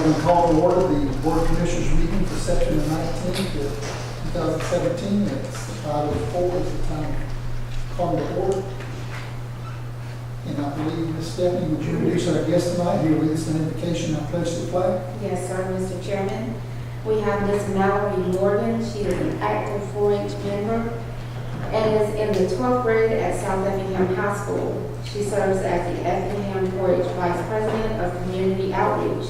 going to call to order the Board of Commissioners meeting for September 19th of 2017. It's 5:04 is the time of calling to order. And I believe, Ms. Stephanie, would you introduce our guest tonight? Here with us an invocation and pledge the flag. Yes, sir, Mr. Chairman. We have Ms. Mallory Morgan. She is an active 4-H member and is in the 12th grade at South Effingham High School. She serves as the Effingham 4-H Vice President of Community Outreach.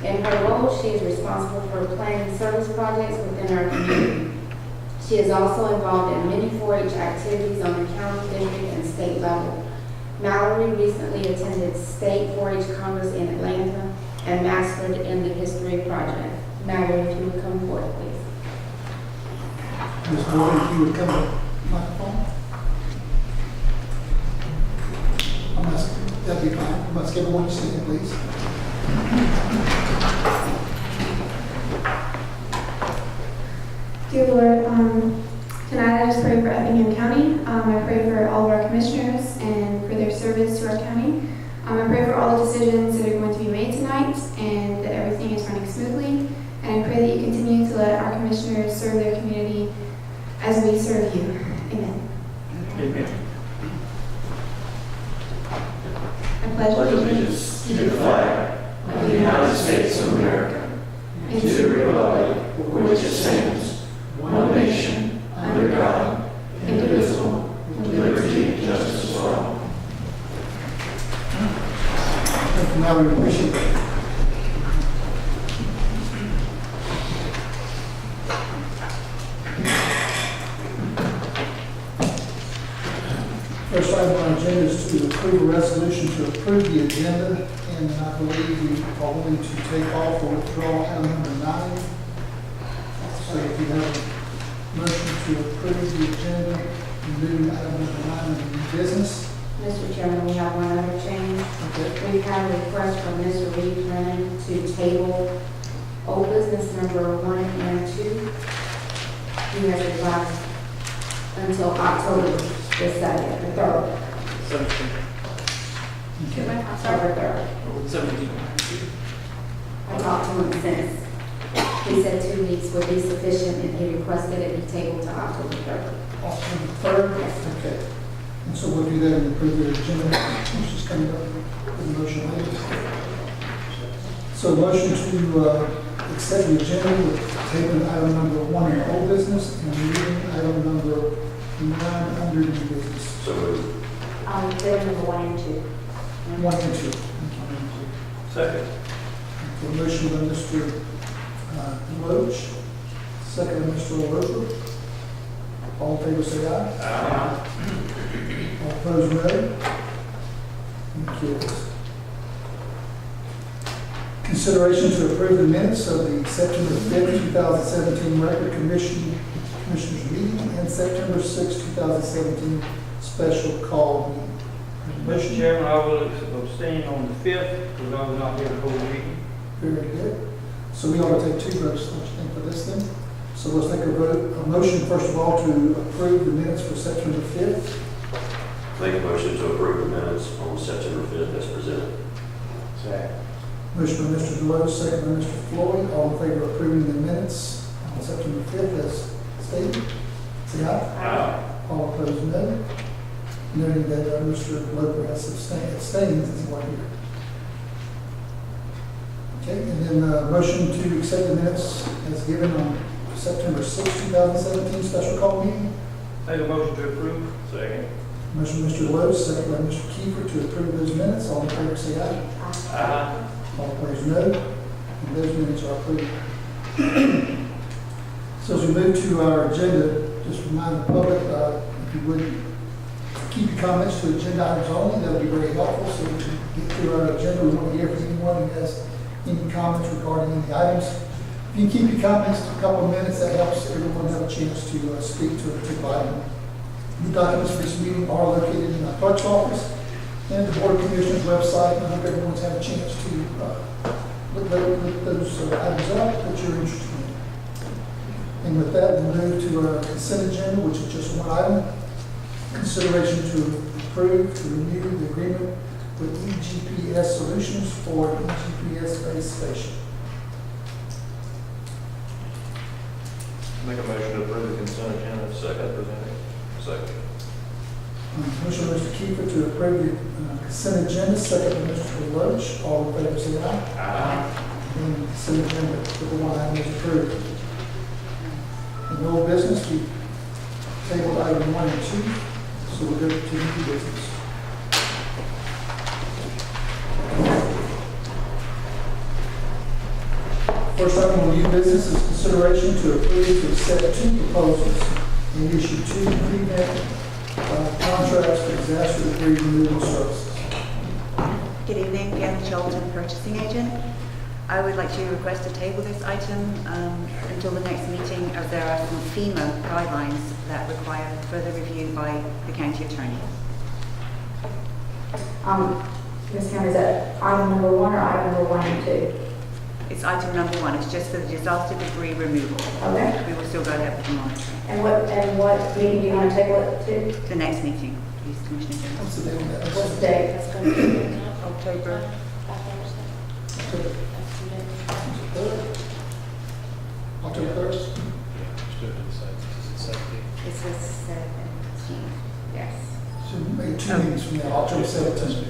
In her role, she is responsible for planning service projects within our community. She is also involved in many 4-H activities on the county, district, and state level. Mallory recently attended State 4-H Congress in Atlanta and mastered in the History Project. Mallory, if you would come forward, please. Ms. Morgan, if you would come to the microphone. That'd be fine. I'm ask everyone to stand, please. Dear Lord, tonight I just pray for Effingham County. I pray for all of our commissioners and for their service to our county. I pray for all the decisions that are going to be made tonight and that everything is running smoothly. And I pray that you continue to let our commissioners serve their community as we serve you. Amen. Amen. I pledge allegiance To the flag of the United States of America and to the republic for which it stands, one nation, under God, indivisible, with liberty and justice for all. Thank you, Mallory. Appreciate that. First item on our agenda is to approve a resolution to approve the agenda, and I believe we are willing to take off or withdraw item number 9. So if you have a motion to approve the agenda, remove item number 9 in the new business. Mr. Chairman, we have one other change. Okay. We have a request from Mr. Reed Brennan to table old business number 1 and 2. He has advised until October the 2nd, the 3rd. 17. October 3rd. 17. I talked to him since. He said 2 weeks would be sufficient, and he requested it be tabled to October 3rd. October 3rd? Yes. Okay. And so we'll do that and approve the agenda. Which is coming up with the motion later. So motion to accept the agenda with tabling item number 1 in old business and reading item number 9 under new business. So moved. Bill number 1 and 2. 1 and 2. Second. Okay, motion by Mr. Deloach, second by Mr. LaRosa. All in favor say aye. Aye. All opposed, no. And carries. Consideration to approve the minutes of the September 5th, 2017 regular commissioners meeting and September 6th, 2017 special call meeting. Mr. Chairman, I will abstain on the 5th because I was not here the whole meeting. Very good. So we ought to take 2 votes, don't you think, for this then? So let's take a motion, first of all, to approve the minutes for September 5th. Make a motion to approve the minutes on September 5th as presented. Second. Motion by Mr. Deloach, second by Mr. Floyd. All in favor of approving the minutes on September 5th as stated? Say aye. Aye. All opposed, no. Noting that Mr. Loper has abstained since he wasn't here. Okay, and then motion to accept the minutes as given on September 6th, 2017 special call meeting. Make a motion to approve. Second. Motion by Mr. Lowe, second by Mr. Kiefer to approve those minutes. All in favor say aye. Aye. All opposed, no. And those minutes are approved. So as we move to our agenda, just remind the public, if you would, keep your comments to agenda items only. That would be very helpful so we can get through our agenda. We want to hear from anyone who has any comments regarding any items. If you can keep your comments to a couple of minutes, that helps everyone have a chance to speak to a particular item. The documents for this meeting are located in the clerk's office and the Board of Commissioners website. I hope everyone's had a chance to look those items up that you're interested in. And with that, we'll move to our consent agenda, which is just one item. Consideration to approve to renew the agreement with eGPS Solutions for eGPS base station. Make a motion to approve the consent agenda as presented. Second. Motion by Mr. Kiefer to approve the consent agenda, second by Mr. Deloach. All in favor, say aye. Aye. And the consent agenda for the one item is approved. In old business, we tabled item 1 and 2, so we'll go to new business. First item on new business is consideration to approve to accept 2 proposals and issue 2 pre-net contracts for disaster debris removal services. Good evening, Pam Charlton, purchasing agent. I would like to request to table this item until the next meeting, as there are some FEMA guidelines that require further review by the county attorney. Ms. Cameron, is that item number 1 or item number 1 and 2? It's item number 1. It's just for the disaster debris removal. Okay. We will still go ahead with the monitoring. And what meeting do you want to table it to? The next meeting, please, Commissioner Jones. What's the date on that? What's the date? That's going to be October. October 3rd? It's the 17th. Yes. So we made 2 meetings from now, October 17th.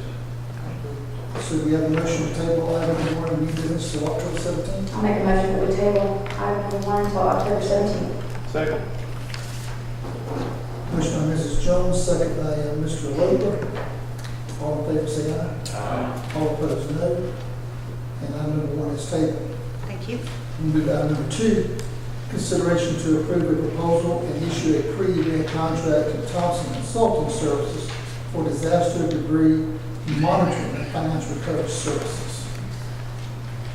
So we have a motion to table item number 1 of new business to October 17th. I'll make a motion that we table item number 1 until October 17th. Second. Motion by Mrs. Jones, second by Mr. Loper. All in favor, say aye. Aye. All opposed, no. And item number 1 is tabled. Thank you. We move to item number 2, consideration to approve a proposal and issue a pre-event contract to Thompson Consulting Services for disaster debris monitoring and financial recovery services.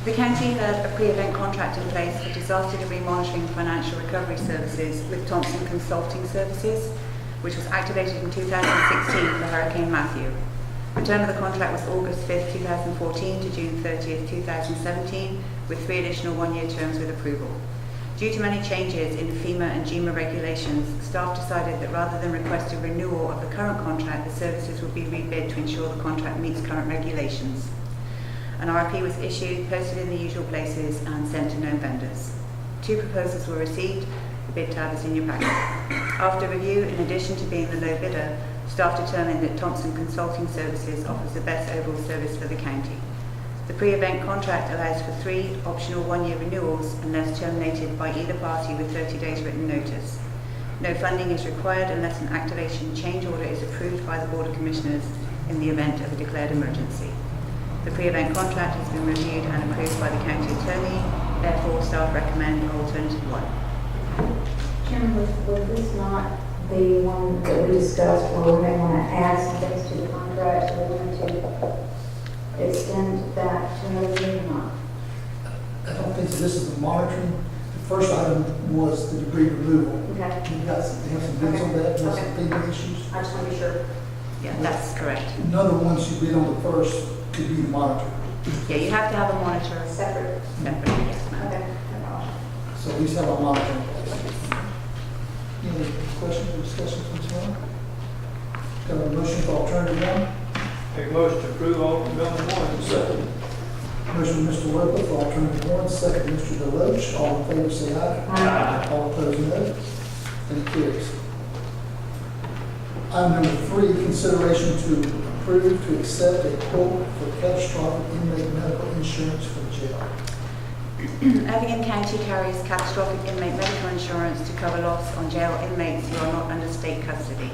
The county had a pre-event contract in place for disaster debris monitoring and financial recovery services with Thompson Consulting Services, which was activated in 2016 for Hurricane Matthew. The term of the contract was August 5th, 2014 to June 30th, 2017, with 3 additional 1-year terms with approval. Due to many changes in FEMA and GEMA regulations, staff decided that rather than request a renewal of the current contract, the services would be rebid to ensure the contract meets current regulations. An RFP was issued, posted in the usual places, and sent to known vendors. 2 proposals were received. The bid tab is in your packet. After review, in addition to being the low bidder, staff determined that Thompson Consulting Services offers the best overall service for the county. The pre-event contract allows for 3 optional 1-year renewals unless terminated by either party with 30 days written notice. No funding is required unless an activation change order is approved by the Board of Commissioners in the event of a declared emergency. The pre-event contract has been reviewed and approved by the county attorney. Therefore, staff recommend alternative 1. Chairman, was this not the one that we discussed where we may want to add some things to the contract, so we wanted to extend that to another year or not? I don't think so. This is the monitoring. The first item was the debris removal. Okay. You guys have some bids on that, there's some Okay. FEMA issues. I just want to be sure. Yeah, that's correct. None of the ones you bid on the first could be the monitor. Yeah, you have to have a monitor Separate. separately, yes, ma'am. Okay. No problem. So at least have a monitor in place. Any questions or discussions from this one? Got a motion for alternative 1? Make a motion to approve alternative 1. Second. Motion by Mr. Loper for alternative 1, second by Mr. Deloach. All in favor, say aye. Aye. All opposed, no. And it carries. Item number 3, consideration to approve to accept a quote for catastrophic inmate medical insurance for jail. Effingham County carries catastrophic inmate medical insurance to cover loss on jail inmates who are not under state custody.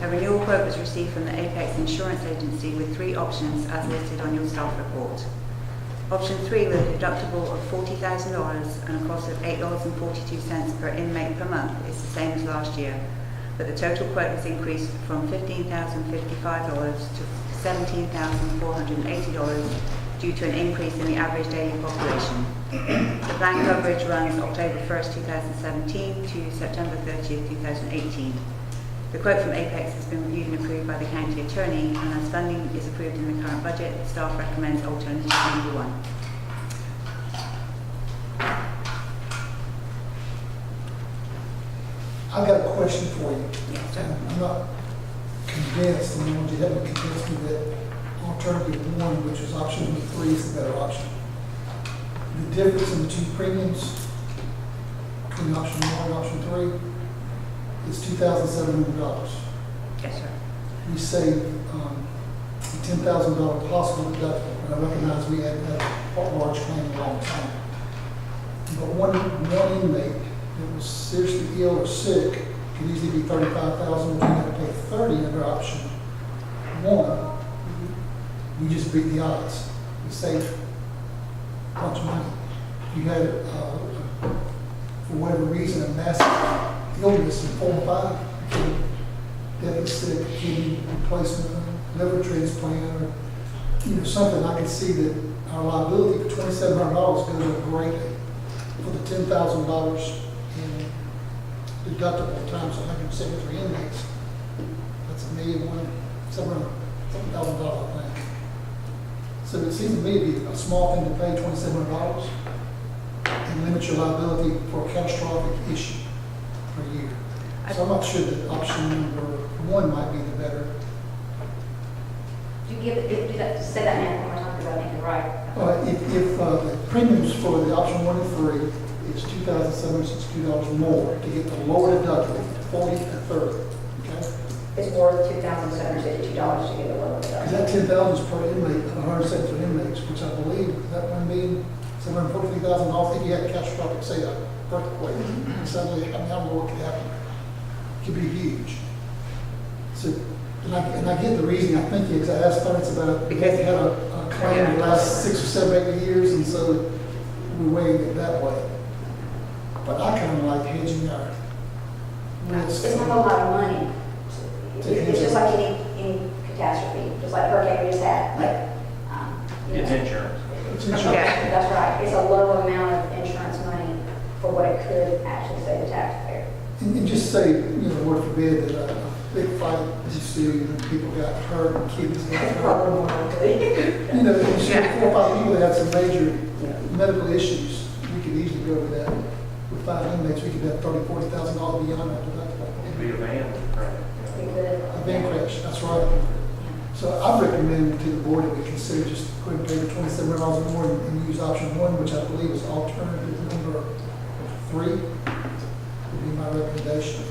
A renewal quote was received from the Apex Insurance Agency with 3 options as listed on your staff report. Option 3, with a deductible of $40,000 and a cost of $8.42 per inmate per month, is the same as last year, but the total quote has increased from $15,055 to $17,480 due to an increase in the average daily population. The plan coverage runs October 1st, 2017 to September 30th, 2018. The quote from Apex has been reviewed and approved by the county attorney, and as funding is approved in the current budget, staff recommends alternative number 1. I've got a question for you. Yes, sir. I'm not convinced, and you want you haven't convinced me that alternative 1, which is option number 3, is the better option. The difference in the 2 premiums, between option one and option three, is $2,700. Yes, sir. We save a $10,000 possible deductible, and I recognize we had a large claim a long time. But one inmate that was seriously ill or sick could easily be $35,000, which we had to pay $30,000 under option one. We just beat the odds. We saved a bunch of money. If you had, for whatever reason, a massive illness in 4 or 5, death sick, kidney replacement, liver transplant, or something, I could see that our liability for $2,700 goes up greatly. For the $10,000 in deductible times 173 inmates, that's $1,700,000 plan. So it seems to me to be a small thing to pay $2,700 and limit your liability for a catastrophic issue per year. So I'm not sure that option number one might be the better. You do that, just say that now one more time because I think you're right. If the premiums for the option 1 and 3 is $2,762 more to get the lower deductible, 40 and 30, okay? It's worth $2,752 to get the lower Because deductible. that $10,000 is per inmate, 173 inmates, which I believe that $1,743,000 if you had a catastrophic, say, a earthquake, and suddenly, I don't know what could happen. It could be huge. So, and I get the reason, I think, because I asked parents about it, because they had a claim in the last 6 or 7, 8 years, and so we're weighing it that way. But I kind of like hedging our risk. It's not a lot of money. It's just like any catastrophe, just like hurricane we just had, It's insurance. It's insurance. Yeah. That's right. It's a low amount of insurance money for what it could actually save the taxpayer. And just say, Lord forbid that a big fight ensued and people got hurt and kids got hurt. It's just 4 or 5 people that had some major medical issues, we could easily go with that. With 5 inmates, we could have $30,000, $40,000 beyond our deductible. It'd be a van, right? A van crash, that's right. So I recommend to the board that we consider just go ahead and pay the $2,700 more and use option 1, which I believe is alternative number 3, would be my recommendation.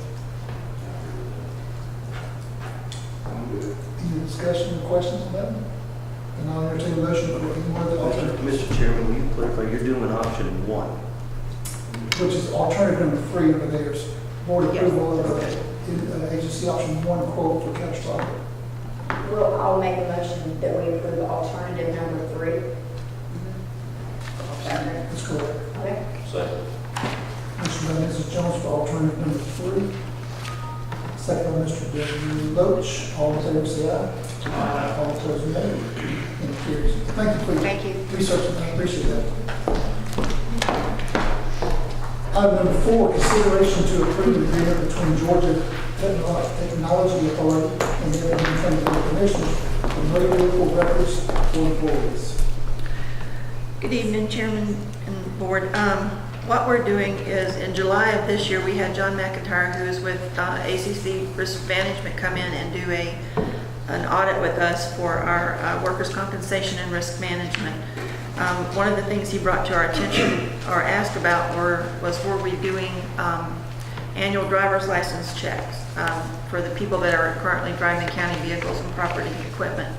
Any discussion or questions on that? And I'll entertain a motion for any more of the alternative, Mr. Chairman, will you clarify, you're doing option 1? which is alternative number 3 over there. Is board Yes. approval of agency option 1 quote for catastrophic. Well, I'll make a motion that we approve alternative number 3. That's correct. Okay. Second. Motion by Mrs. Jones for alternative number 3. Second by Mr. Loach. All in favor, say aye. Aye. All opposed, no. And it carries. Thank you for your Thank you. research, and I appreciate that. Item number 4, consideration to approve the agreement between Georgia Technology Authority and the Effingham County Commissioners for motor vehicle records for employees. Good evening, Chairman and Board. What we're doing is, in July of this year, we had John McIntyre, who is with ACC Risk Management, come in and do an audit with us for our workers' compensation and risk management. One of the things he brought to our attention or asked about was were we doing annual driver's license checks for the people that are currently driving county vehicles and property equipment.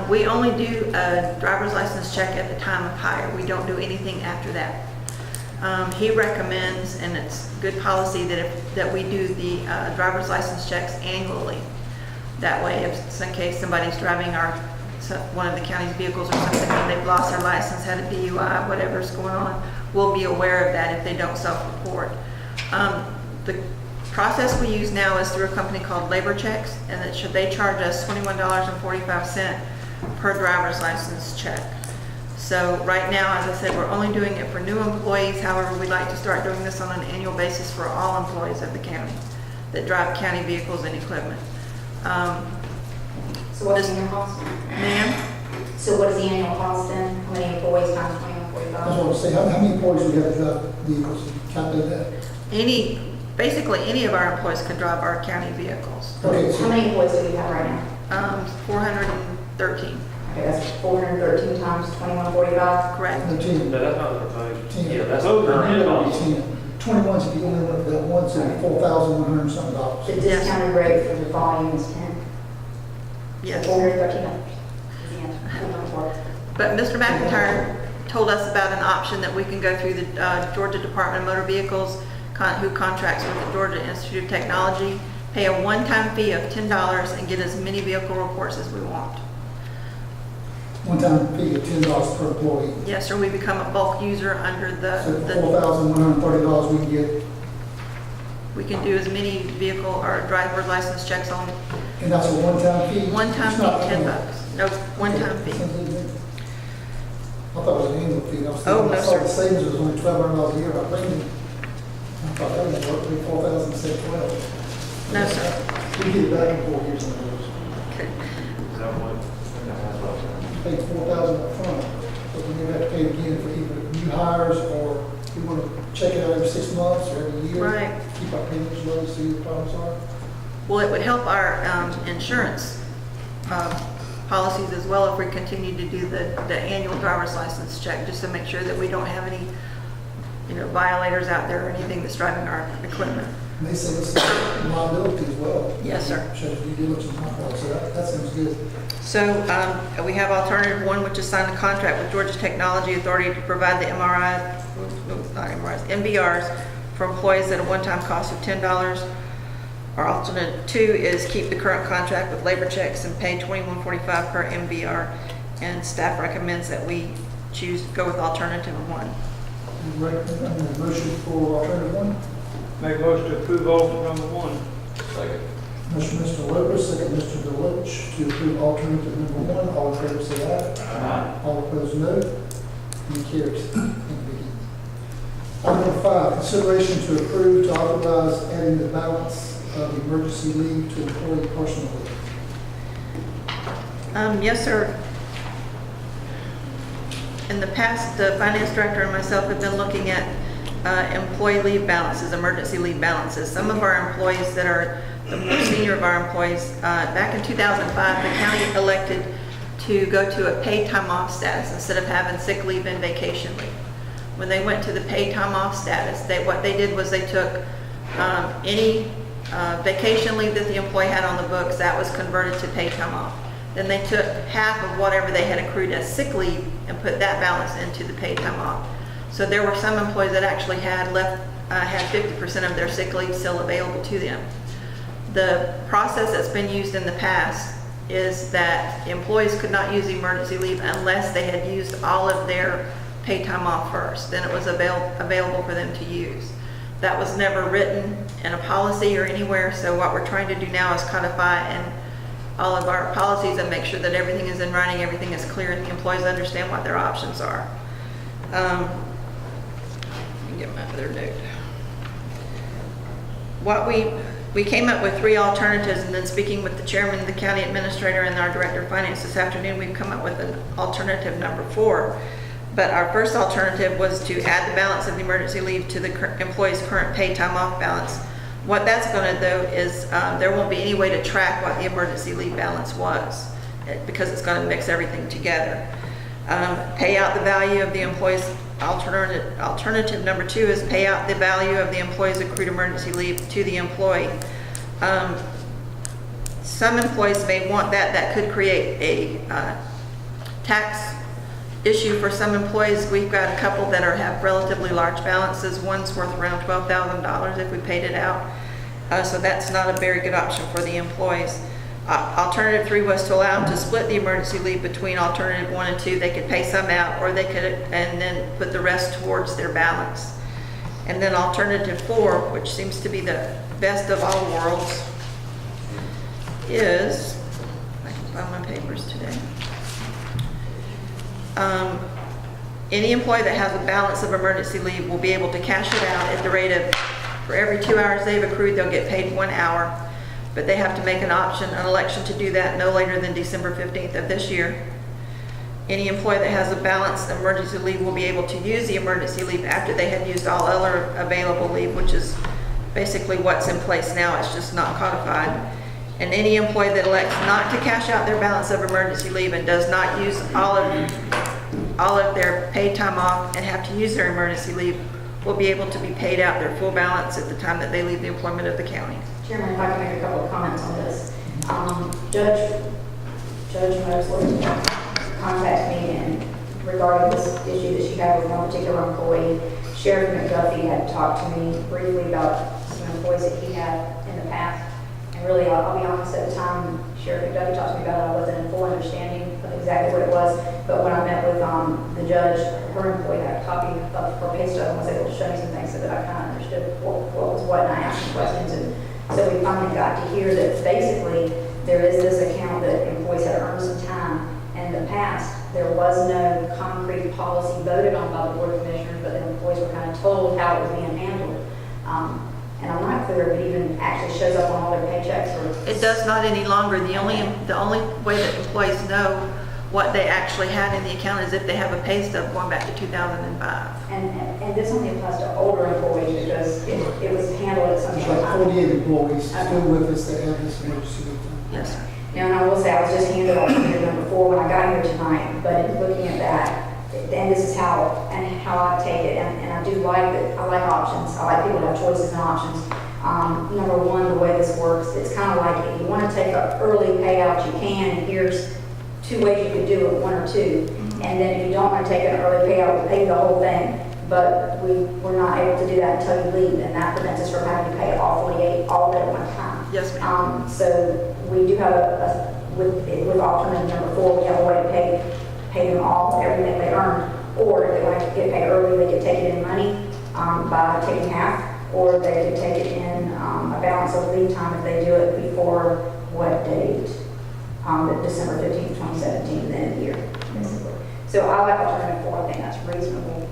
We only do a driver's license check at the time of hire. We don't do anything after that. He recommends, and it's good policy, that we do the driver's license checks annually. That way, if in case somebody's driving one of the county's vehicles or something, and they've lost their license, had a DUI, whatever's going on, we'll be aware of that if they don't self-report. The process we use now is through a company called Labor Checks, and they charge us $21.45 per driver's license check. So right now, as I said, we're only doing it for new employees. However, we'd like to start doing this on an annual basis for all employees of the county that drive county vehicles and equipment. So what's the annual cost? Ma'am? So what is the annual cost then? How many employees times I was going 21.45? to say, how many employees we have that drive vehicles? Calculate that. Basically any of our employees could drive our county vehicles. Okay, How so many employees do we have right now? 413, Okay, that's 413 times 21.45. correct? no, 10. No, that's not the proposed. 10. Yeah, that's the current That'd cost. be 10. 21's the only one that wants it, $4,100 something. The discounted rate for the volume is 10. Yes. $413. But Mr. McIntyre told us about an option that we can go through the Georgia Department of Motor Vehicles, who contracts with the Georgia Institute of Technology, pay a one-time fee of $10 and get as many vehicle reports as we want. One-time fee of $10 per employee. Yes, sir, we become a bulk user under So the $4,130 we can get, we can do as many vehicle or driver license checks on and that's a one-time fee? one-time It's fee, not $10. annual. No, one-time fee. I thought it was an annual fee. I was Oh, thinking, no, I saw sir. the savings was only $1,200 a year by premium. I thought that was worth $4,000 instead of $12,000. No, sir. We get it back in 4 years on those. Okay. Paid $4,000 up front, but we never have to pay again for either new hires or we want to check it out every 6 months or every year. Right. Keep our payments low, see what the problems are. Well, it would help our insurance policies as well if we continue to do the annual driver's license check, just to make sure that we don't have any, violators out there or anything that's driving our equipment. And they say this is liability as well. Yes, sir. Shows due diligence on that, so that sounds good. So we have alternative one, which is sign a contract with Georgia Technology Authority to provide the MBRs for employees at a one-time cost of $10. Our alternate two is keep the current contract with labor checks and pay $21.45 per MBR. And staff recommends that we go with alternative one. You recommend a motion for alternative one? Make a motion to approve alternate number 1. Second. Motion, Mr. Lopez, second, Mr. Deloach, to approve alternative number 1. All in favor, say aye. Aye. All opposed, no. Any carries? Thank you, Vicki. Item number 5, consideration to approve to authorize adding the balance of emergency leave to employee personal leave. Yes, sir. In the past, the finance director and myself have been looking at employee leave balances, emergency leave balances. Some of our employees that are the more senior of our employees, back in 2005, the county elected to go to a paid time off status instead of having sick leave and vacation leave. When they went to the paid time off status, what they did was they took any vacation leave that the employee had on the books, that was converted to paid time off. Then they took half of whatever they had accrued as sick leave and put that balance into the paid time off. So there were some employees that actually had 50% of their sick leave still available to them. The process that's been used in the past is that employees could not use emergency leave unless they had used all of their paid time off first. Then it was available for them to use. That was never written in a policy or anywhere, so what we're trying to do now is codify in all of our policies and make sure that everything is in writing, everything is clear, and the employees understand what their options are. Let me get my other note. We came up with 3 alternatives, and then speaking with the chairman, the county administrator, and our director of finance this afternoon, we've come up with an alternative number 4. But our first alternative was to add the balance of the emergency leave to the employee's current paid time off balance. What that's going to do is there won't be any way to track what the emergency leave balance was because it's going to mix everything together. Pay out the value of the employee's alternative number 2 is pay out the value of the employee's accrued emergency leave to the employee. Some employees may want that. That could create a tax issue for some employees. We've got a couple that have relatively large balances. One's worth around $12,000 if we paid it out. So that's not a very good option for the employees. Alternative 3 was to allow them to split the emergency leave between alternative 1 and 2. They could pay some out, or they could and then put the rest towards their balance. And then alternative 4, which seems to be the best of all worlds, is, I can find my papers today. Any employee that has a balance of emergency leave will be able to cash it out at the rate of, for every 2 hours they've accrued, they'll get paid 1 hour. But they have to make an election to do that no later than December 15th of this year. Any employee that has a balance of emergency leave will be able to use the emergency leave after they have used all other available leave, which is basically what's in place now. It's just not codified. And any employee that elects not to cash out their balance of emergency leave and does not use all of their paid time off and have to use their emergency leave will be able to be paid out their full balance at the time that they leave the employment of the county. Chairman, if I can make a couple of comments on this. Judge Mosley contacted me and regarding this issue that she had with one particular employee. Sheriff McDuffie had talked to me briefly about some employees that he had in the past. And really, I'll be honest, at the time Sheriff McDuffie talked to me about it, I wasn't in full understanding of exactly what it was. But when I met with the judge, her employee had a copy of her pay stub and was able to show me some things so that I kind of understood what was what, and I asked some questions. And so we finally got to hear that basically there is this account that employees had earned some time. And in the past, there was no concrete policy voted on by the Board of Commissioners, but the employees were kind of told how it was being handled. And I'm not clear if it even actually shows up on all their paychecks or... It does not any longer. The only way that employees know what they actually had in the account is if they have a pay stub going back to 2005. And this only applies to older employees because it was handled at some There's point. like 48 employees still with us that have this emergency leave time. Yes, sir. Now, and I will say, I was just handed alternative number 4 when I got here tonight, but in looking at that, and this is how I take it, and I do like that, I like options. I like people to have choices and options. Number 1, the way this works, it's kind of like if you want to take an early payout, you can, and here's 2 ways you could do it, 1 or 2. And then if you don't want to take an early payout, we'll pay you the whole thing. But we're not able to do that until you leave, and that prevents us from having to pay all 48 all at one time. Yes, ma'am. So we do have with alternative number 4, we have a way to pay them all, everything they earned. Or if they want to get paid early, they could take it in money by taking half, or they could take it in a balance of leave time if they do it before what date? December 15th, 2017, the end of the year, basically. So I like alternative 4, I think that's reasonable.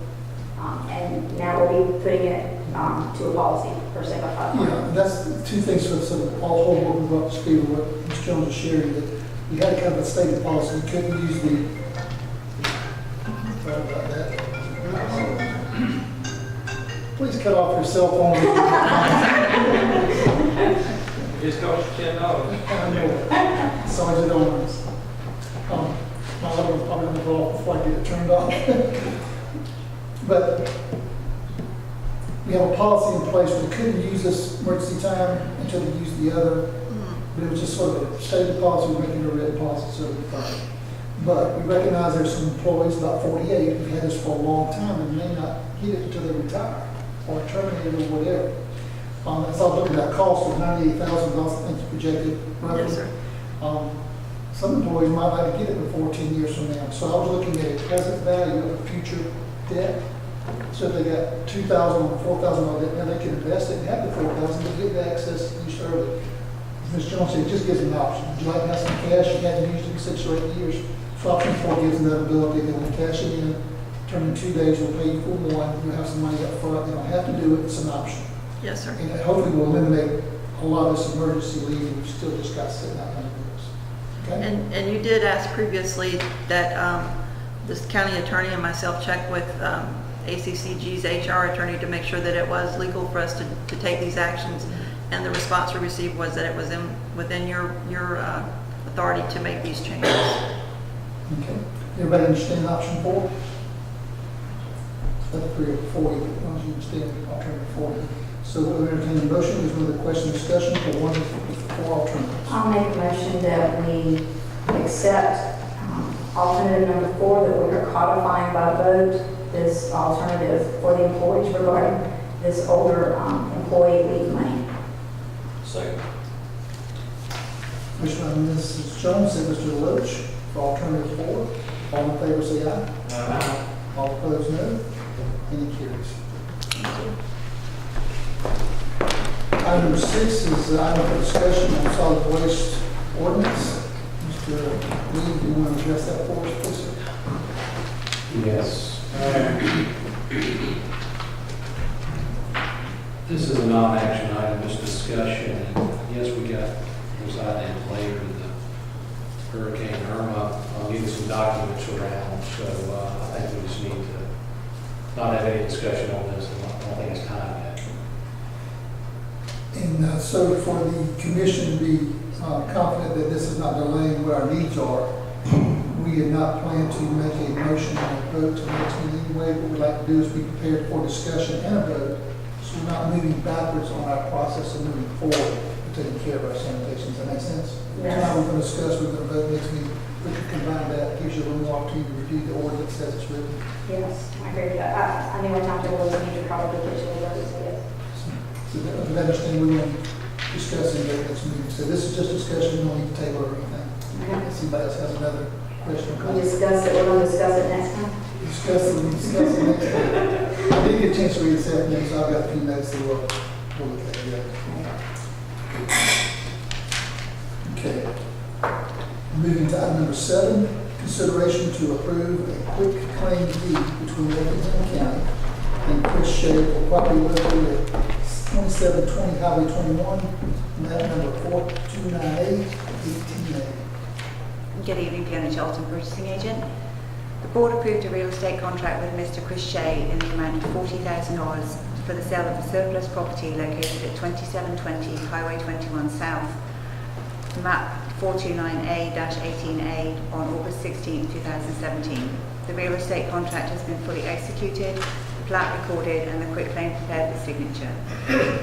And now we'll be putting it to a policy per se by 5. Yeah, that's 2 things for sort of all whole board move up to speed with what Ms. Jones is sharing, that you had kind of a stated policy, you couldn't use the, sorry about that. Please cut off your cell phone. Just cost you $10. I know. Sergeant Owens. My other one's probably going to go off before I get it turned off. But we have a policy in place, we couldn't use this emergency time until we used the other. But it was just sort of a stated policy, we're making a written policy, so we're fine. But we recognize there's some employees, about 48, who've had this for a long time and may not get it until they retire or terminated or whatever. As I was looking at that cost of $98,000, I think it's projected roughly. Yes, sir. Some employees might like to get it before 10 years from now. So I was looking at a present value of a future debt. So if they got $2,000 or $4,000 on debt, now they can invest it and have the $4,000 to get the access used early. As Ms. Jones said, it just gives them an option. Would you like to have some cash? You haven't used it in 6 or 8 years. So option 4 gives them that ability. They will cash it in, turn in 2 days, we'll pay you for 1. You'll have some money up front. They don't have to do it. It's an option. Yes, sir. And it hopefully will eliminate a lot of this emergency leave. We've still just got sitting out on the books. Okay? And you did ask previously that this county attorney and myself check with ACCG's HR attorney to make sure that it was legal for us to take these actions. And the response we received was that it was within your authority to make these changes. Okay. Everybody understand option 4? That's 3 or 4, as long as you understand alternative 4. So we'll entertain a motion. There's no other question or discussion for 1 of 4 alternatives. I'll make a motion that we accept alternative number 4, that we are codifying by vote this alternative for the employees regarding this older employee leave money. Second. Motion by Mrs. Jones and Mr. Roach for alternative 4. All in favor say aye. All opposed no. Any carries. Item number 6 is an item for discussion on solid waste ordinance. Mr. Lee, do you want to address that for us, please? Yes. This is a non-action item, just discussion. And yes, we got those items later with the Hurricane Irma. I'll give you some documents around, so I think we just need to not have any discussion on this. I don't think it's time yet. And so for the commission to be confident that this is not delaying what our needs are, We had not planned to make a motion and a vote to next meeting anyway. What we'd like to do is be prepared for discussion and a vote, so we're not moving backwards on our process of moving forward and taking care of our sanitation. Does that make sense? Yes. Tonight we're going to discuss, we're going to vote next meeting. We can combine that, gives you a little more opportunity to review the ordinance as it's written. Yes, I agree with that. I knew one time there was a need to probably get you a vote, so yes. So that, we understand we're going to discuss in the next meeting. So this is just discussion, we don't need to table or anything. If anybody else has another question or We comment. discussed it, we're going to discuss it next time. Discuss it next time. I did get a chance to read this afternoon, so I've got a few notes that we'll look at. Okay. Moving to item number 7, consideration to approve a quick claim deed between Effingham County and Chris Shea for property located at 2720 Highway 21, map number 4298, 18A. Good evening, Fiona Charlton, purchasing agent. The board approved a real estate contract with Mr. Chris Shea in the amount of $40,000 for the sale of a surplus property located at 2720 Highway 21 South, map 429A-18A on August 16, 2017. The real estate contract has been fully executed, the plat recorded and the quitclaim prepared for signature.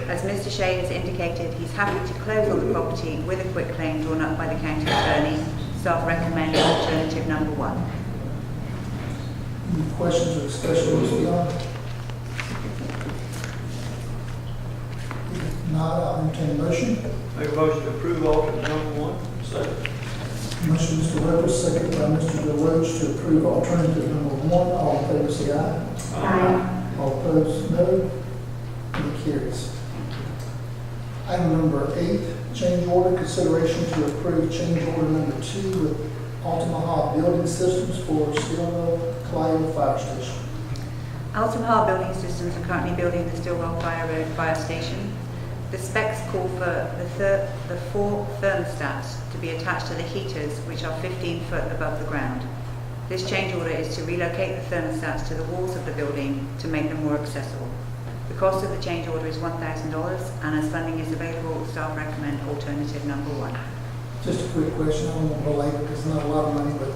As Mr. Shea has indicated, he's happy to close on the property with a quitclaim drawn up by the county attorney. Staff recommend alternative number 1. Any questions or discussion on this beyond? If not, I'll entertain a motion. Make a motion to approve alternate number 1. Second. Motion, Mr. Weber, second by Mr. DeLoach to approve alternative number 1. All in favor, say aye. Aye. All opposed, no. And it carries. Item number 8, change order, consideration to approve change order number 2 with Altamaha Building Systems for Stillwell Clio Fire Station. Altamaha Building Systems are currently building the Stillwell Fire Road Fire Station. The specs call for the 4 thermostats to be attached to the heaters, which are 15 foot above the ground. This change order is to relocate the thermostats to the walls of the building to make them more accessible. The cost of the change order is $1,000, and as funding is available, staff recommend alternative number 1. Just a quick question, I don't want to belabor because it's not a lot of money, but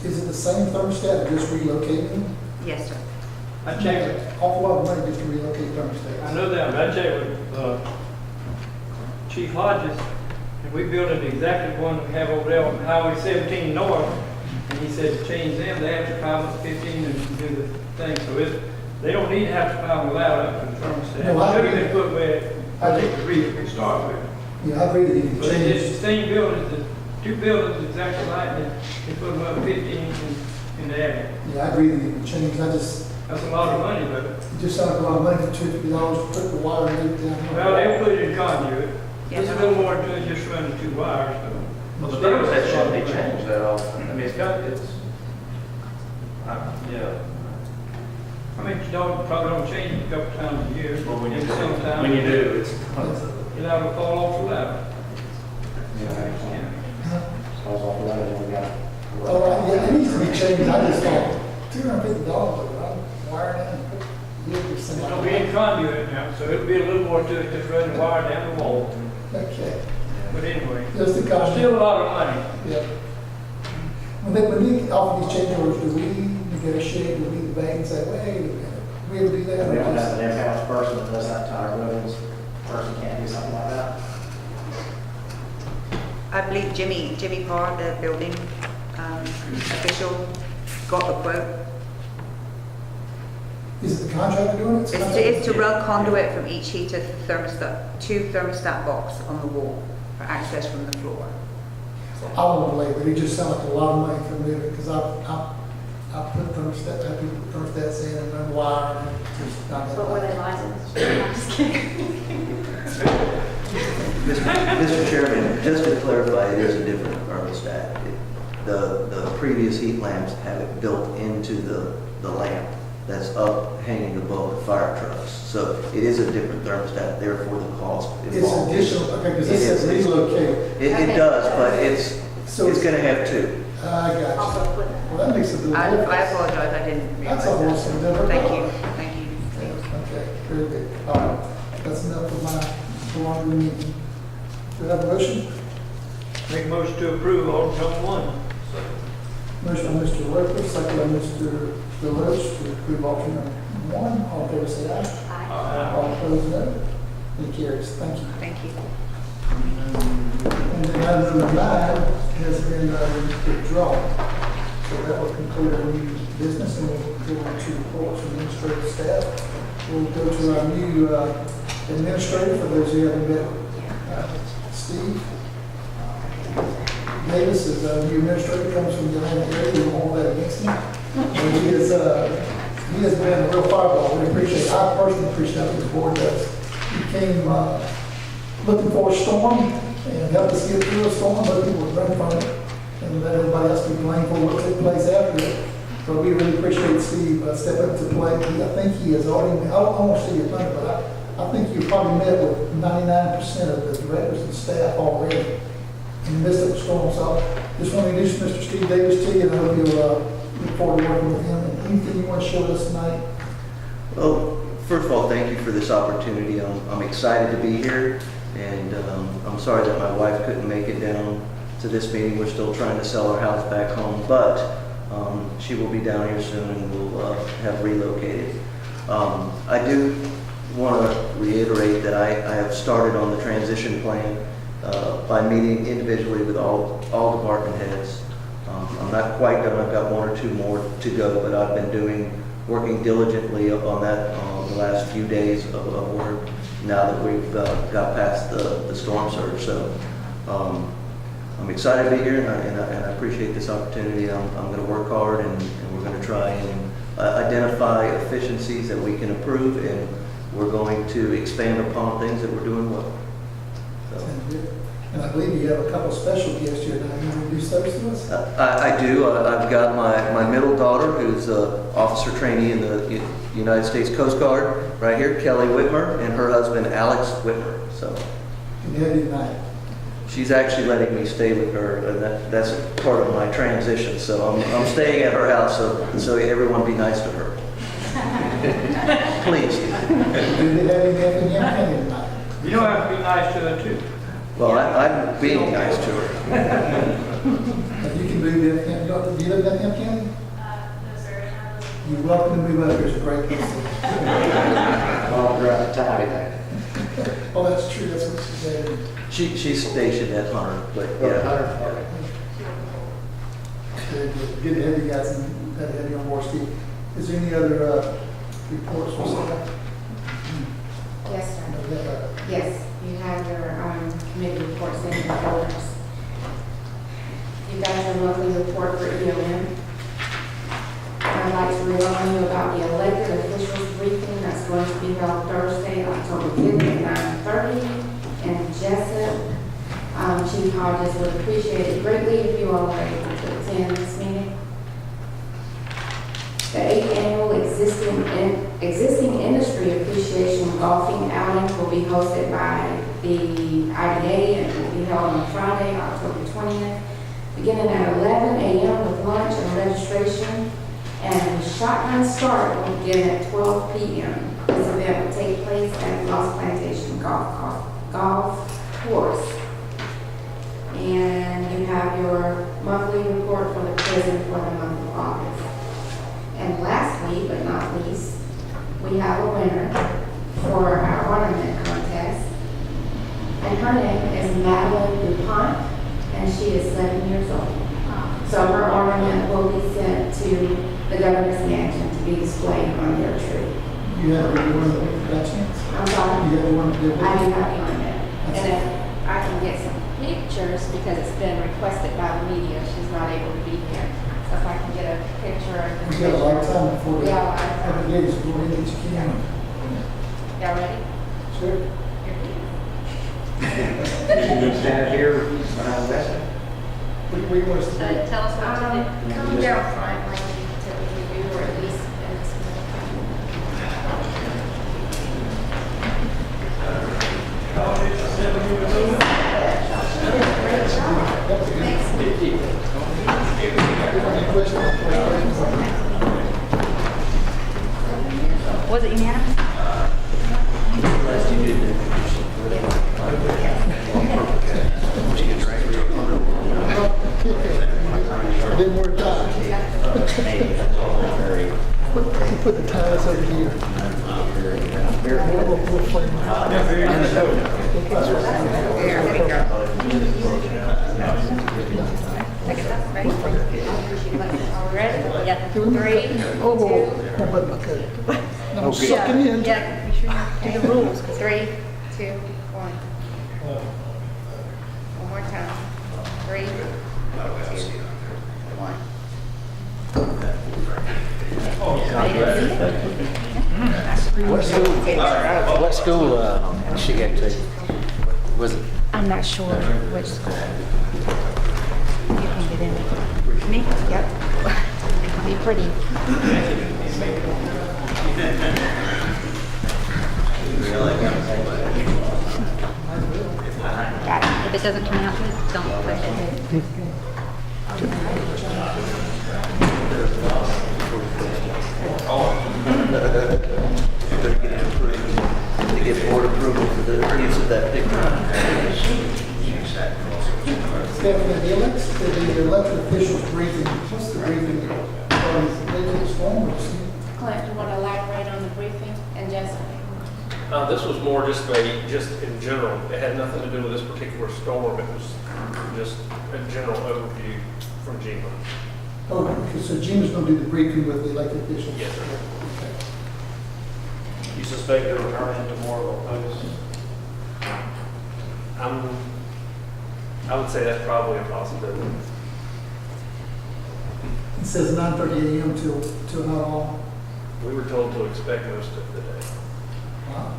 is it the same thermostat, just relocating them? Yes, sir. I checked with, Awful lot of money just to relocate thermostats. I know that, but I checked with Chief Hodges, and we built it exactly the one we have over there on Highway 17 North, and he said to change them, they have to climb up 15 and do the thing, so they don't need to have to climb loud up to the thermostat. No, I Should have agree. been put where I think the reason we start with. Yeah, I agree that you can But change. it's the same buildings, the 2 buildings exactly like, and they put them up 15 in the area. Yeah, I agree that you can change, That's a lot of money, but, it just sounds like a lot of money for $250 to put the wire and everything down. well, they put it in conduit. Yes. There's a little more to it, just running 2 wires, so. Well, the thermostat shouldn't be changed that often. I mean, yeah. I mean, you probably don't change it a couple times a year. Well, when you Sometimes do, it's. You're liable to fall off the ladder. Oh, yeah, it needs to be changed, I just thought, $250, but I'm wiring it and put It's gonna be in conduit now, so it'll be a little more to it, just running wire down the wall. Okay, But anyway, just the cost. still a lot of money. Yeah. When we offer these change orders, do we negotiate, do we lead the bank and say, wait, a minute, we ever do that? We don't have an in-house person that does that entire buildings, person can't do something like that. I believe Jimmy Parr, the building official, got the quote. Is it the contractor doing it? It's to run conduit from each heater to thermostat box on the wall for access from the floor. I won't believe it, it just sounds like a lot of money for moving, because I put thermostat, I people put thermostats in and run wire and it's just not that. But were they licensed? I'm just kidding. Mr. Chairman, just to clarify, it is a different thermostat. The previous heat lamps have it built into the lamp that's up hanging above the fire trucks. So it is a different thermostat, therefore the cost It's involved. additional, okay, because this says relocate. It does, but it's So going to have 2. I got you. Also equipment. Well, that makes it a little I different. apologize, I didn't realize That's almost that. a different. Thank you. Okay, very good. All right, that's enough of my longer meeting. Do I have a motion? Make a motion to approve order number 1. Motion by Mr. Roper, second by Mr. Deloach to approve alternate one. All in favor, say aye. Aye. All opposed, no. It carries. Thank you. Thank you. And then item number 9 has been withdrawn. So that will conclude our new business, and we'll go on to reports from administrative staff. We'll go to our new administrator, for those who haven't met Steve. Davis is a new administrator, comes from the Atlanta area, we won't hold that against him. And he has been a real fireball. We appreciate, I personally appreciate what the board does. He came looking for a storm and helped us get through a storm. Other people would run from it and let everybody else be blamed for what took place after it. But we really appreciate Steve stepping up to the plate. I think he has already, I don't want to see your thunder, but I think you've probably met with 99% of the directors and staff already in the midst of the storm. So just want to introduce Mr. Steve Davis to you, and I hope you'll look forward to working with him. And anything you want to share with us tonight? Well, first of all, thank you for this opportunity. I'm excited to be here, and I'm sorry that my wife couldn't make it down to this meeting. We're still trying to sell our house back home, but she will be down here soon, and we'll have relocated. I do want to reiterate that I have started on the transition plan by meeting individually with all department heads. I'm not quite done. I've got 1 or 2 more to go, but I've been working diligently up on that the last few days of work now that we've got past the storm surge. So I'm excited to be here, and I appreciate this opportunity. I'm going to work hard, and we're going to try and identify efficiencies that we can improve, and we're going to expand upon things that we're doing well. So. And I believe you have a couple of special guests here tonight. You want to introduce those to us? I do. I've got my middle daughter, who's an officer trainee in the United States Coast Guard, right here, Kelly Whitmer, and her husband, Alex Whitmer. So. Good to have you tonight. She's actually letting me stay with her, and that's part of my transition. So I'm staying at her house, so everyone be nice to her. Please. Good to have you in Effingham tonight. You don't have to be nice to her too. Well, I'm being nice to her. You can move to Effingham. Do you live in Effingham County? No, sir. You're welcome to move up here. It's a great place. Long drive to Tybee. Oh, that's true. That's what she said. She's stationed at Hunter, but yeah. Good to have you guys and glad to have you on board, Steve. Is there any other reports for staff? Yes, sir. Yes, you have your committee reports in your folders. You got your monthly report for EOM. I'd like to remind you about the elected officials briefing that's going to be held Thursday, October 5th at 9:30 in Jessup. Chief Hodges would appreciate it greatly if you all were able to attend this meeting. The 8th annual existing industry appreciation golfing outing will be hosted by the IDA and will be held on Friday, October 20th, beginning at 11 a.m. with lunch and registration, and the shotgun start will begin at 12 p.m. This event will take place at Lost Plantation Golf Course. And you have your monthly report for the prison for the month of August. And lastly, but not least, we have a winner for our ornament contest. And her name is Madeline DuPont, and she is 7 years old. So her ornament will be sent to the governor's mansion to be displayed on their tree. You have one by chance? I'm sorry? You have one to give? I do have the ornament. And if I can get some pictures, because it's been requested by the media, she's not able to be here. So if I can get a picture of the We got a lot of time before the, Yeah, a lot of time. every day is going in each can. Y'all ready? Sure. You can stand here behind Wesley. We want us to. Tell us what to do. Come down front like we typically do, or at least in this Was it unanimous? Didn't wear ties. Put the ties over here. We'll frame Ready? Yeah. 3, 2. I'm sucking in. Yeah, be sure you do the rules. 3, 2, 1. One more time. 3, 2, 1. What school did she get to? Was it? I'm not sure which school. You can get in. Me? Yep. Be pretty. Got it. If it doesn't come out good, don't push it. To get board approval for the use of that picture. Stephanie, the elected officials briefing, what's the briefing? They did this form, Clint, you want to elaborate on the briefing? And Jessica? This was more just in general. It had nothing to do with this particular storm. It was just a general overview from GEMA. Oh, okay, so Jim is going to do the briefing with the elected officials? Yes, sir. Okay. You suspect it'll turn into more of a post? I would say that's probably a possibility. It says 9:30 a.m. till how long? We were told to expect most of the day. Wow.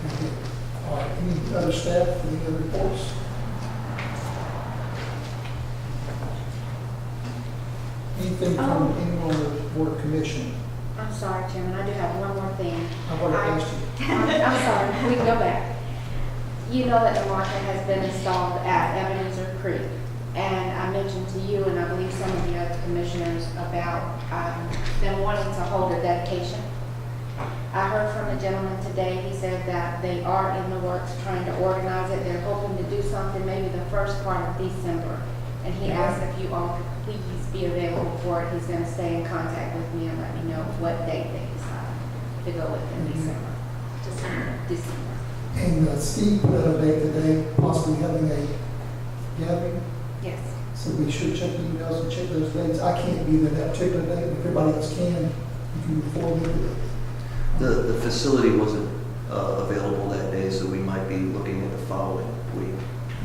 Okay. All right, any other staff, any other reports? Anything from anyone on the board commission? I'm sorry, Chairman, I do have one more thing. I've already asked you. I'm sorry, we can go back. You know that the marker has been installed at Ebenezer Creek. And I mentioned to you, and I believe some of the other commissioners, about them wanting to hold a dedication. I heard from a gentleman today, he said that they are in the works trying to organize it. They're hoping to do something maybe the first part of December. And he asked if you all could please be available for it. He's going to stay in contact with me and let me know what date they decide to go with in December. December. And Steve put out a date today, possibly having a gathering. Yes. So we should check the emails and check those dates. I can't be there that particular day, but if everybody else can, you can move forward with it. The facility wasn't available that day, so we might be looking at the following week.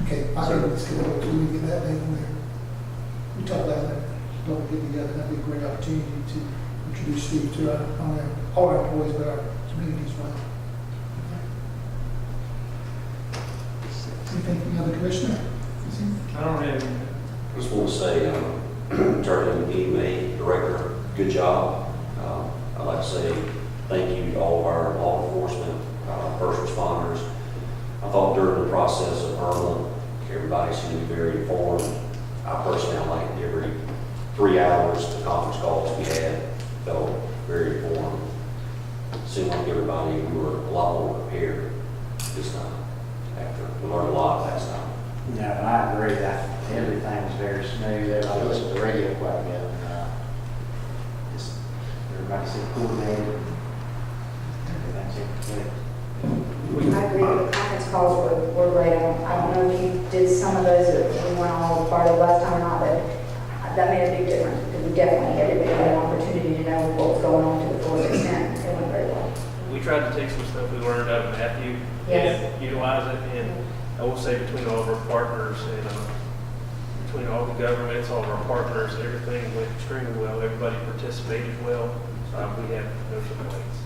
Okay, I think it's good, so we get that date on there. We talked about that, don't get together, that'd be a great opportunity to introduce Steve to all our employees, but our community as well. Anything from the other commissioner? I don't have any. Just want to say, Attorney EMA Director, good job. I'd like to say thank you to all of our law enforcement, first responders. I thought during the process of Irma, everybody seemed to be very informed. I personally, like every 3 hours, the conference calls we had, felt very informed. Seemed like everybody, we were a lot more prepared this time. After we learned a lot last time. No, I agree that everything was very smooth. I listened to the radio quite a bit. Just everybody seemed coordinated. Everything seemed good. I agree, the conference calls were great. I don't know if you did some of those that we weren't all part of last time or not, but that made a big difference because we definitely, everybody had an opportunity to know what was going on to the fullest extent. It went very well. We tried to take some stuff we learned out of Matthew Yes. and utilize it. And I will say between all of our partners and between all the governments, all of our partners, everything went extremely well. Everybody participated well. We have no complaints.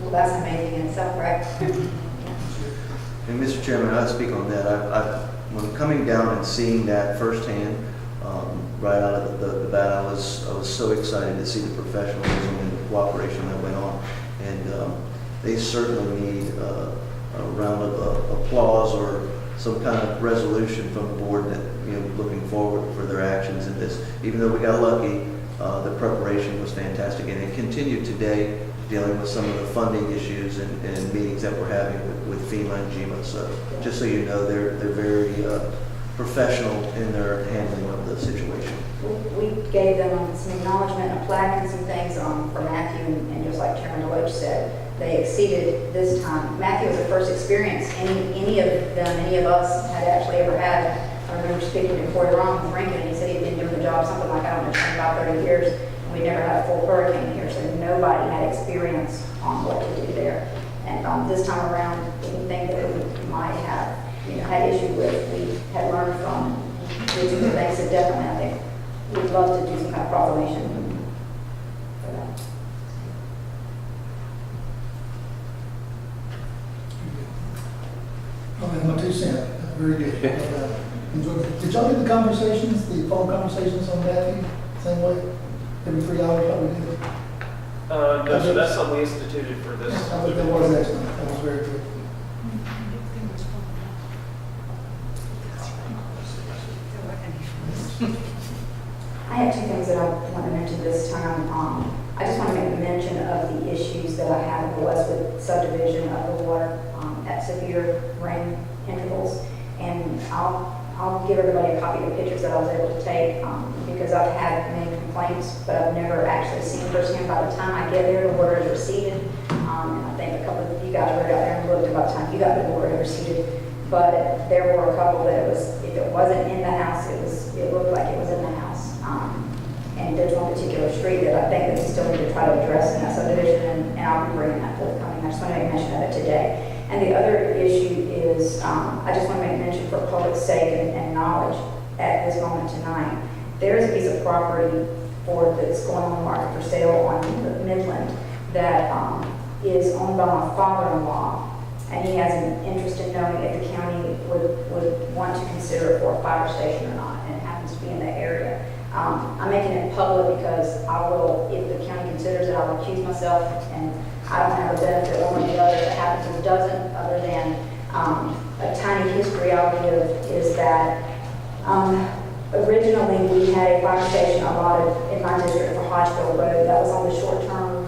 Well, that's amazing in itself, right? And Mr. Chairman, I'll speak on that. When coming down and seeing that firsthand, right out of the bat, I was so excited to see the professionalism and the cooperation that went on. And they certainly need a round of applause or some kind of resolution from the board that, looking forward for their actions in this. Even though we got lucky, the preparation was fantastic, and it continued today dealing with some of the funding issues and meetings that we're having with FEMA and GEMA. So just so you know, they're very professional in their handling of the situation. We gave them some acknowledgement, a plaque and some things for Matthew, and just like Chairman Deloach said, they exceeded this time. Matthew was the first experience any of us had actually ever had. I remember speaking to Corey Ron from Rankin, and he said he'd been doing the job something like, I don't know, about 30 years, and we never had a full hurricane here, so nobody had experience on what to do there. And this time around, anything that we might have, had issue with, we had learned from, these are the things that definitely, I think, we'd love to do some kind of proclamation for that. Okay, my 2 cents. Very good. Did y'all do the conversations, the phone conversations on Matthew, same way? Every 3 hours, like we did? No, so that's something we instituted for this. I thought that was excellent. That was very good. I have 2 things that I want to mention this time. I just want to make mention of the issues that I have with the Westwood subdivision of the water at severe rain intervals. And I'll give everybody a copy of the pictures that I was able to take because I've had many complaints, but I've never actually seen firsthand. By the time I get there, the water is receded. And I think a couple of you guys were out there and looked about the time you got the water receded. But there were a couple that it was, if it wasn't in the house, it looked like it was in the house. And there's one particular street that I think that we still need to try to address in that subdivision, and I'll be bringing that forthcoming. I just want to make mention of it today. And the other issue is, I just want to make mention for public sake and knowledge at this moment tonight. There is a piece of property that's going on the market for sale on the Midland that is owned by my father-in-law, and he has an interest in knowing if the county would want to consider it for a fire station or not, and it happens to be in the area. I'm making it public because I will, if the county considers it, I will accuse myself, and I don't have a benefit one way or the other. If it happens or doesn't, other than a tiny history I'll give is that originally we had a fire station allotted in my district for Hodgeville Road. That was on the short-term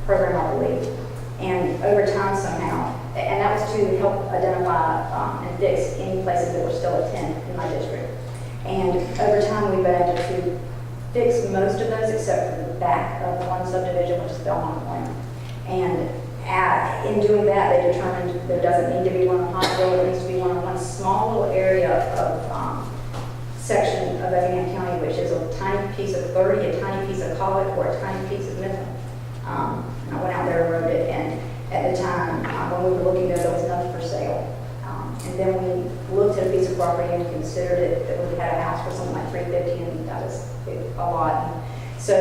program, I believe. And over time somehow, and that was to help identify and fix any places that were still at 10 in my district. And over time, we've been able to fix most of those except for the back of one subdivision, which is Belmont Point. And in doing that, they determined there doesn't need to be one on Hodgeville, there needs to be one on one small little area of section of Effingham County, which is a tiny piece of 30, a tiny piece of Colic, or a tiny piece of Midland. And I went out there and wrote it, and at the time, when we were looking there was nothing for sale. And then we looked at a piece of property and considered it, that we had a house for something like $350, and that was a lot. And so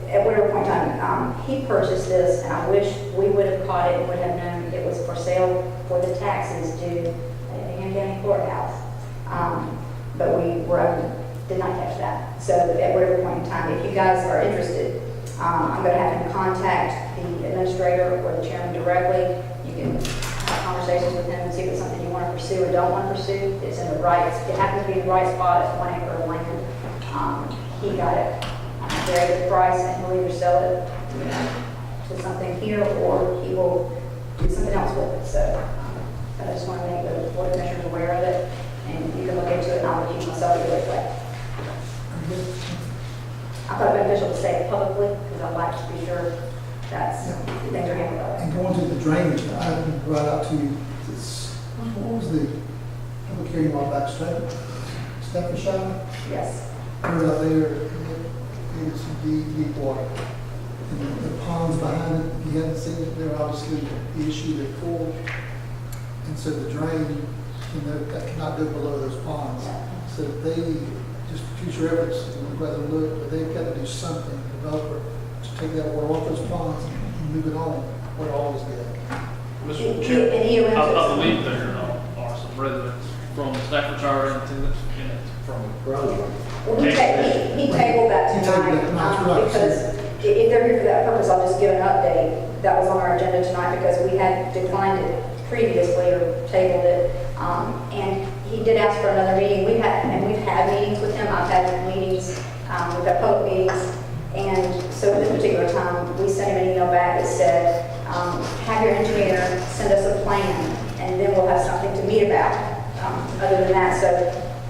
at whatever point in time, he purchased this, and I wish we would have caught it and would have known it was for sale for the taxes due at Effingham County Courthouse. But we did not catch that. So at whatever point in time, if you guys are interested, I'm going to have him contact the administrator or the chairman directly. You can have conversations with him and see if it's something you want to pursue or don't want to pursue. It's in the right, it happens to be in the right spot at 1 acre of land. He got it at a very good price, and he'll either sell it to something here or he will do something else with it. So I just want to make the board of commissioners aware of it, and you can look into it, and I'll accuse myself either way. I thought it beneficial to say it publicly because I'd like to be sure that's things are handled right. And going to the drainage, I brought out to you, what was the public hearing on back Staffordshire? Yes. I was out there, it was deep water. And the ponds behind it, if you hadn't seen it, they're obviously the issue they're full. And so the drain, that cannot go below those ponds. So they, just future efforts, we'd rather look, but they've got to do something, the developer, to take that water off those ponds and move it on where it always been. And Mr. he Chair, went I believe there are some residents from Staffordshire and attendants from Well, he tabled that tonight because if they're here for that purpose, I'll just give an update. That was on our agenda tonight because we had declined it previously or tabled it. And he did ask for another meeting. We've had meetings with him. I've had meetings, we've had public meetings. And so at this particular time, we sent him an email back that said, have your engineer send us a plan, and then we'll have something to meet about. Other than that, so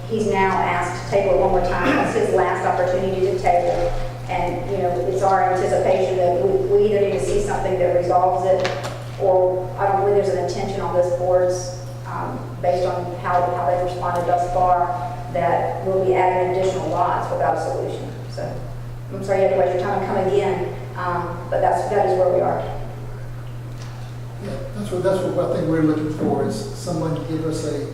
he's now asked to table it one more time. That's his last opportunity to table. And, it's our anticipation that we either need to see something that resolves it, or I don't believe there's an intention on this board's, based on how they've responded thus far, that we'll be adding additional lots without a solution. So I'm sorry you had to waste your time and come again, but that is where we are. Yeah, that's what I think we're looking for, is someone to give us a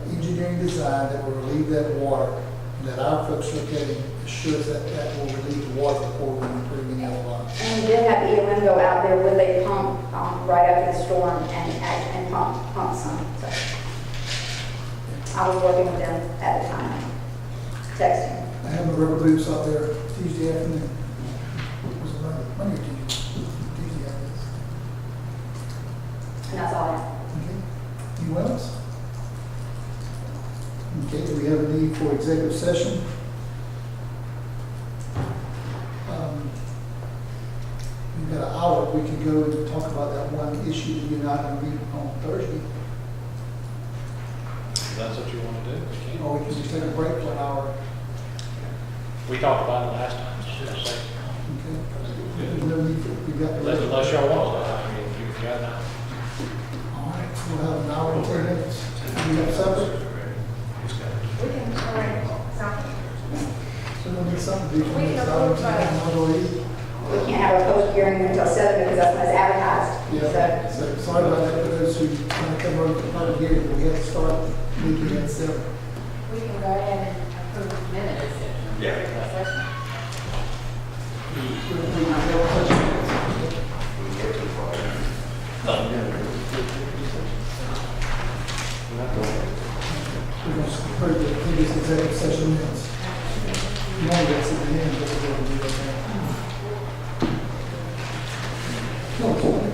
engineering design that will relieve that water, and that our folks look at it, assures that will relieve the water before we improve any other lots. And we did have ELM go out there with a pump right after the storm and pump some. So I was working with them at the time, texting. I have my rubber boots out there Tuesday afternoon. Was it Monday or Tuesday? Tuesday, I guess. And that's all I have. Okay. Anyone else? Okay, do we have a need for executive session? We've got an hour, we can go and talk about that one issue that you're not going to meet on Thursday. If that's what you want to do, we can. Or we can just take a break for an hour. We talked about it last time, just to say. Okay. There's no need for, we've got the rest. Unless y'all want to, I mean, you've got that. All right, so we'll have an hour and 10 minutes. We have supper. So there'll be something to do. We can Hour and approve, 10 minutes, I'll go eat. We can't have a public hearing until 7 because that's when it's advertised. Yeah, so sorry about that for those who want to come over to the public hearing, but we have to start meeting at 7. We can go ahead and approve minutes. Yeah. We're going to approve the previous executive session minutes. Normally that's at the end, but we're going to do that now. No, it's okay.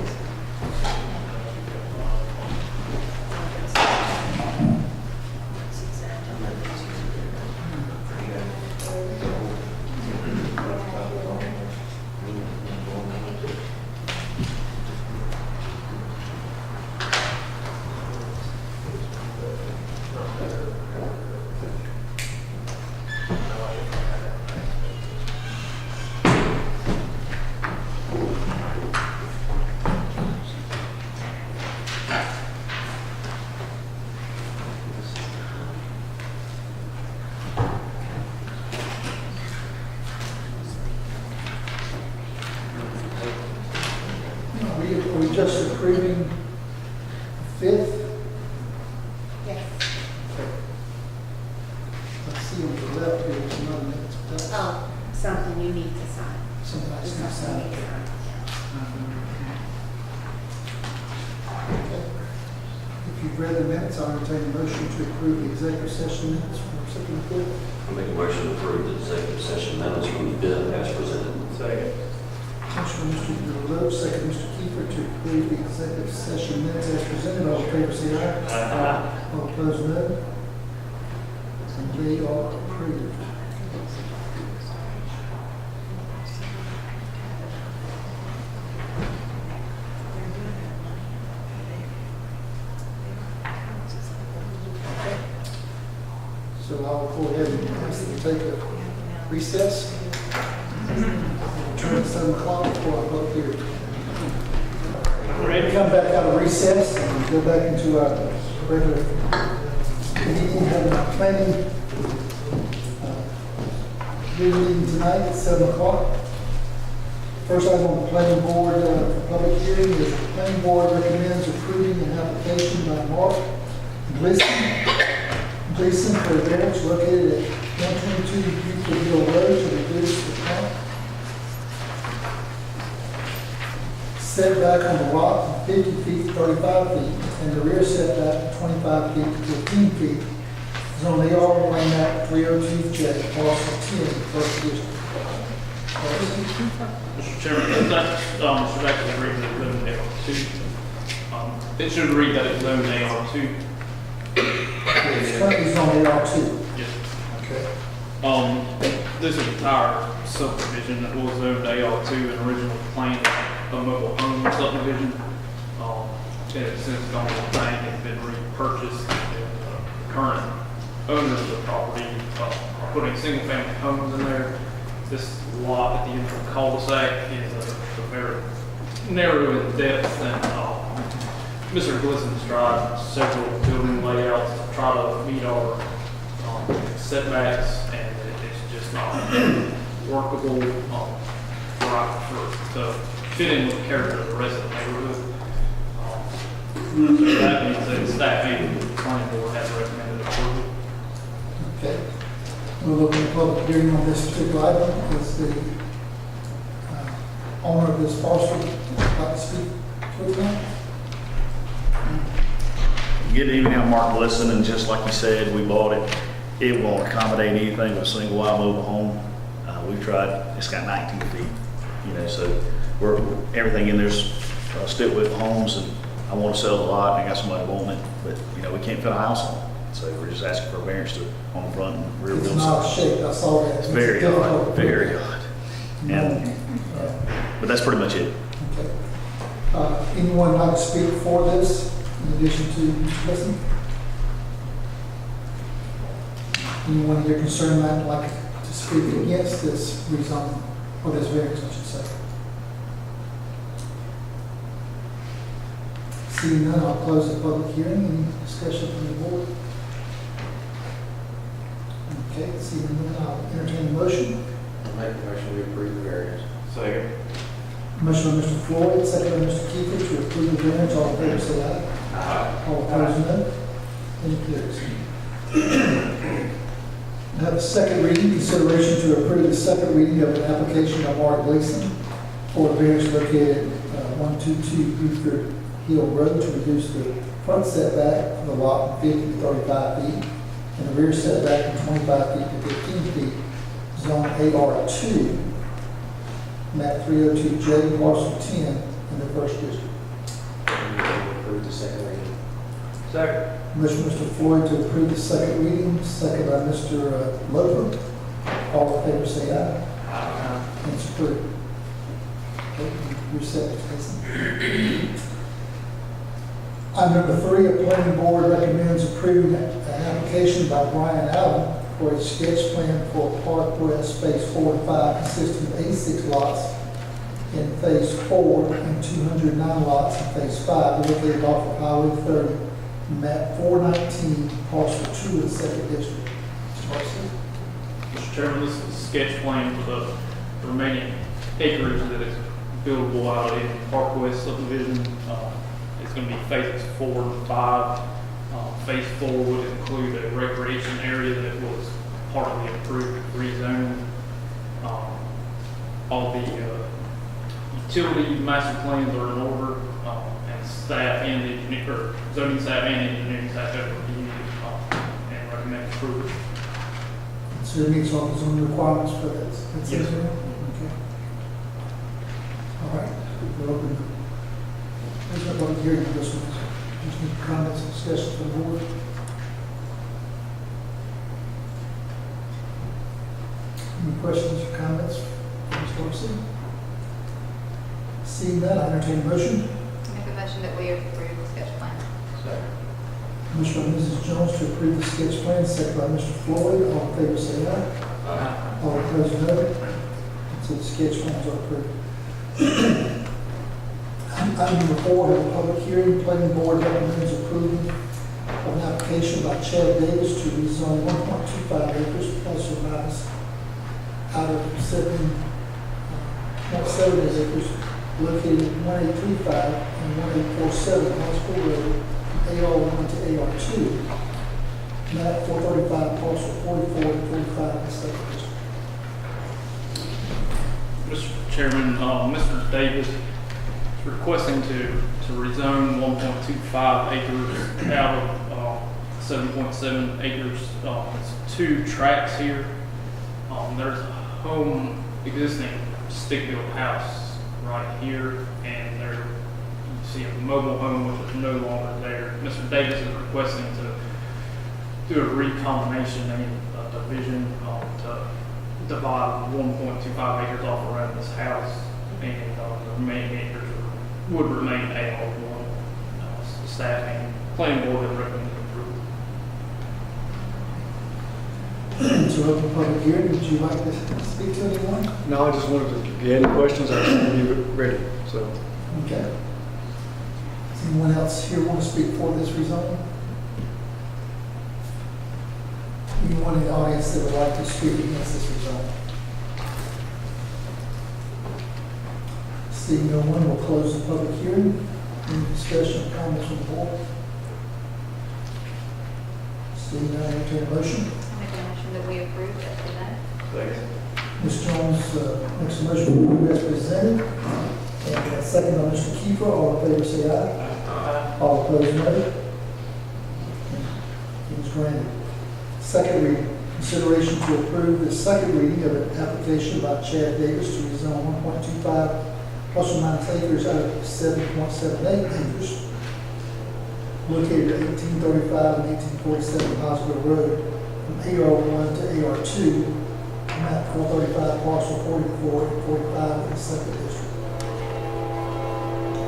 Are we just approving 5th? Yes. I see on the left here, there's another minutes. but that's Oh, something you need to sign. Something I just need to sign. Something you need to sign. Okay. If you've read the minutes, I'll entertain a motion to approve the executive session minutes for September 5th. I make a motion to approve the executive session minutes from the bid as presented. Second. Motion by Mr. DeLoach, second Mr. Kiefer to approve the executive session minutes as presented. All in favor, say aye. Aye. All opposed, no. And they are approved. So I'll go ahead and ask them to take a recess. Return at 7 o'clock for our public hearing. Ready to come back out of recess and go back into our regular meeting, having our planning meeting tonight at 7 o'clock. First item on the planning board for public hearing is the planning board recommends approving an application by Mark Gleason for a variance located at 122 Euclid Hill Road to reduce the front setback on the lot from 50 feet to 35 feet, and the rear setback from 25 feet to 15 feet is on the R1 map 302J, parcel 10, first district. Mr. Chairman, that should actually read that it's zoned AR2. It should read that it's zoned AR2. It's currently on the R2. Yes. Okay. This is an entire subdivision that was zoned AR2 and originally planned a mobile home subdivision. It has since gone to the bank and been repurchased. And the current owners of the property are putting single-family homes in there. This lot at the end of the cul-de-sac is a very narrow in depth, and Mr. Glisson's tried several building layouts to try to meet our setbacks, and it's just not workable to fit in with the character of the rest of the neighborhood. So that means that staff and the planning board has recommended approval. Okay. We'll open the public hearing on this particular item. Is the owner of this parcel like to speak to it now? Good evening, I'm Mark Glisson, and just like you said, we bought it. It won't accommodate anything with a single wide mobile home. We've tried, it's got 19 feet, so everything in there's still with homes, and I want to sell the lot, and I got somebody wanting it, but, we can't fit a house on it. So we're just asking for a variance on the front and rear It's wheel not side. shaped, I saw that. It's very odd, very odd. And, but that's pretty much it. Okay. Anyone like to speak for this in addition to Mr. Wilson? Anyone here concerned that would like to speak against this rezoning, or this variance, I should say? Seeing none, I'll close the public hearing. Any discussion from the board? Okay, seeing none, I'll entertain a motion. I'll make the motion to approve the variance. Second. Motion by Mr. Floyd, second by Mr. Keefer to approve the variance. All in favor, say aye. Aye. All opposed, no. Any carries. I have a second reading, consideration to approve the second reading of an application by Mark Gleason for a variance located at 122 Buford Hill Road to reduce the front setback of the lot from 50 to 35 feet and the rear setback from 25 feet to 15 feet, zone AR2, map 302J, parcel 10 in the first district. Approve the second reading. Second. Motion Mr. Floyd to approve the second reading, second by Mr. Loper. All in favor say aye. Aye. And it's approved. Okay, you're set, Jason. Item number 3, a planning board recommends approving an application by Brian Allen for a sketch plan for Park West Phase 4 and 5 consisting of 86 lots in Phase 4 and 209 lots in Phase 5 located off of Highway 30, map 419, parcel 2 of the second district. Mr. Marcy? Mr. Chairman, this is a sketch plan for the remaining acreage that is buildable out in Park West subdivision. It's going to be phases 4 and 5. Phase 4 would include a recreation area that was part of the approved rezone. All the utility master plans are in order, and staff and engineer, zoning staff and engineering staff have reviewed and recommend approval. So it meets all the zoning requirements for that? That's Yes, it, sir. Okay. All right, we'll open. There's no public hearing for this one. Just need comments and discussion from the board. Any questions or comments from Ms. Dorsey? Seeing that, I entertain a motion. Make a motion that we approve the sketch plan. Second. Motion by Mrs. Jones to approve the sketch plan, second by Mr. Floyd. All in favor, say aye. All opposed, no. So the sketch plans are approved. Item number 4, have a public hearing. Planning board recommends approval of an application by Chad Davis to rezone 1.25 acres plus or minus out of 7.7 acres located at 1835 and 1847 Hospital Road, AR1 to AR2, map 435, parcel 44 and 45 in the second district. Mr. Chairman, Mr. Davis is requesting to rezone 1.25 acres out of 7.7 acres. It's 2 tracks here. There's a home, existing stick-built house right here, and there you see a mobile home which is no longer there. Mr. Davis is requesting do a recombination and a division to divide 1.25 acres off around this house, and the remaining acres would remain AR1. Staff and planning board have recommended approval. To open public hearing, would you like to speak to anyone? No, I just wanted to get any questions, I just wanted to be ready, so. Okay. Does anyone else here want to speak for this rezoning? Anyone in the audience that would like to speak against this rezoning? Seeing no one, we'll close the public hearing. Any discussion or comments from the board? Seeing none, entertain a motion. Make a motion that we approve as presented. Ms. Jones makes a motion to approve as presented. And second by Mr. Kiefer. All in favor say aye. All opposed, no. It was granted. Second reading. Consideration to approve the second reading of an application by Chad Davis to rezone 1.25 plus or minus acres out of 7.78 acres located at 1835 and 1847 Oswald Road from AR1 to AR2, map 435, parcel 44 and 45 in the second district.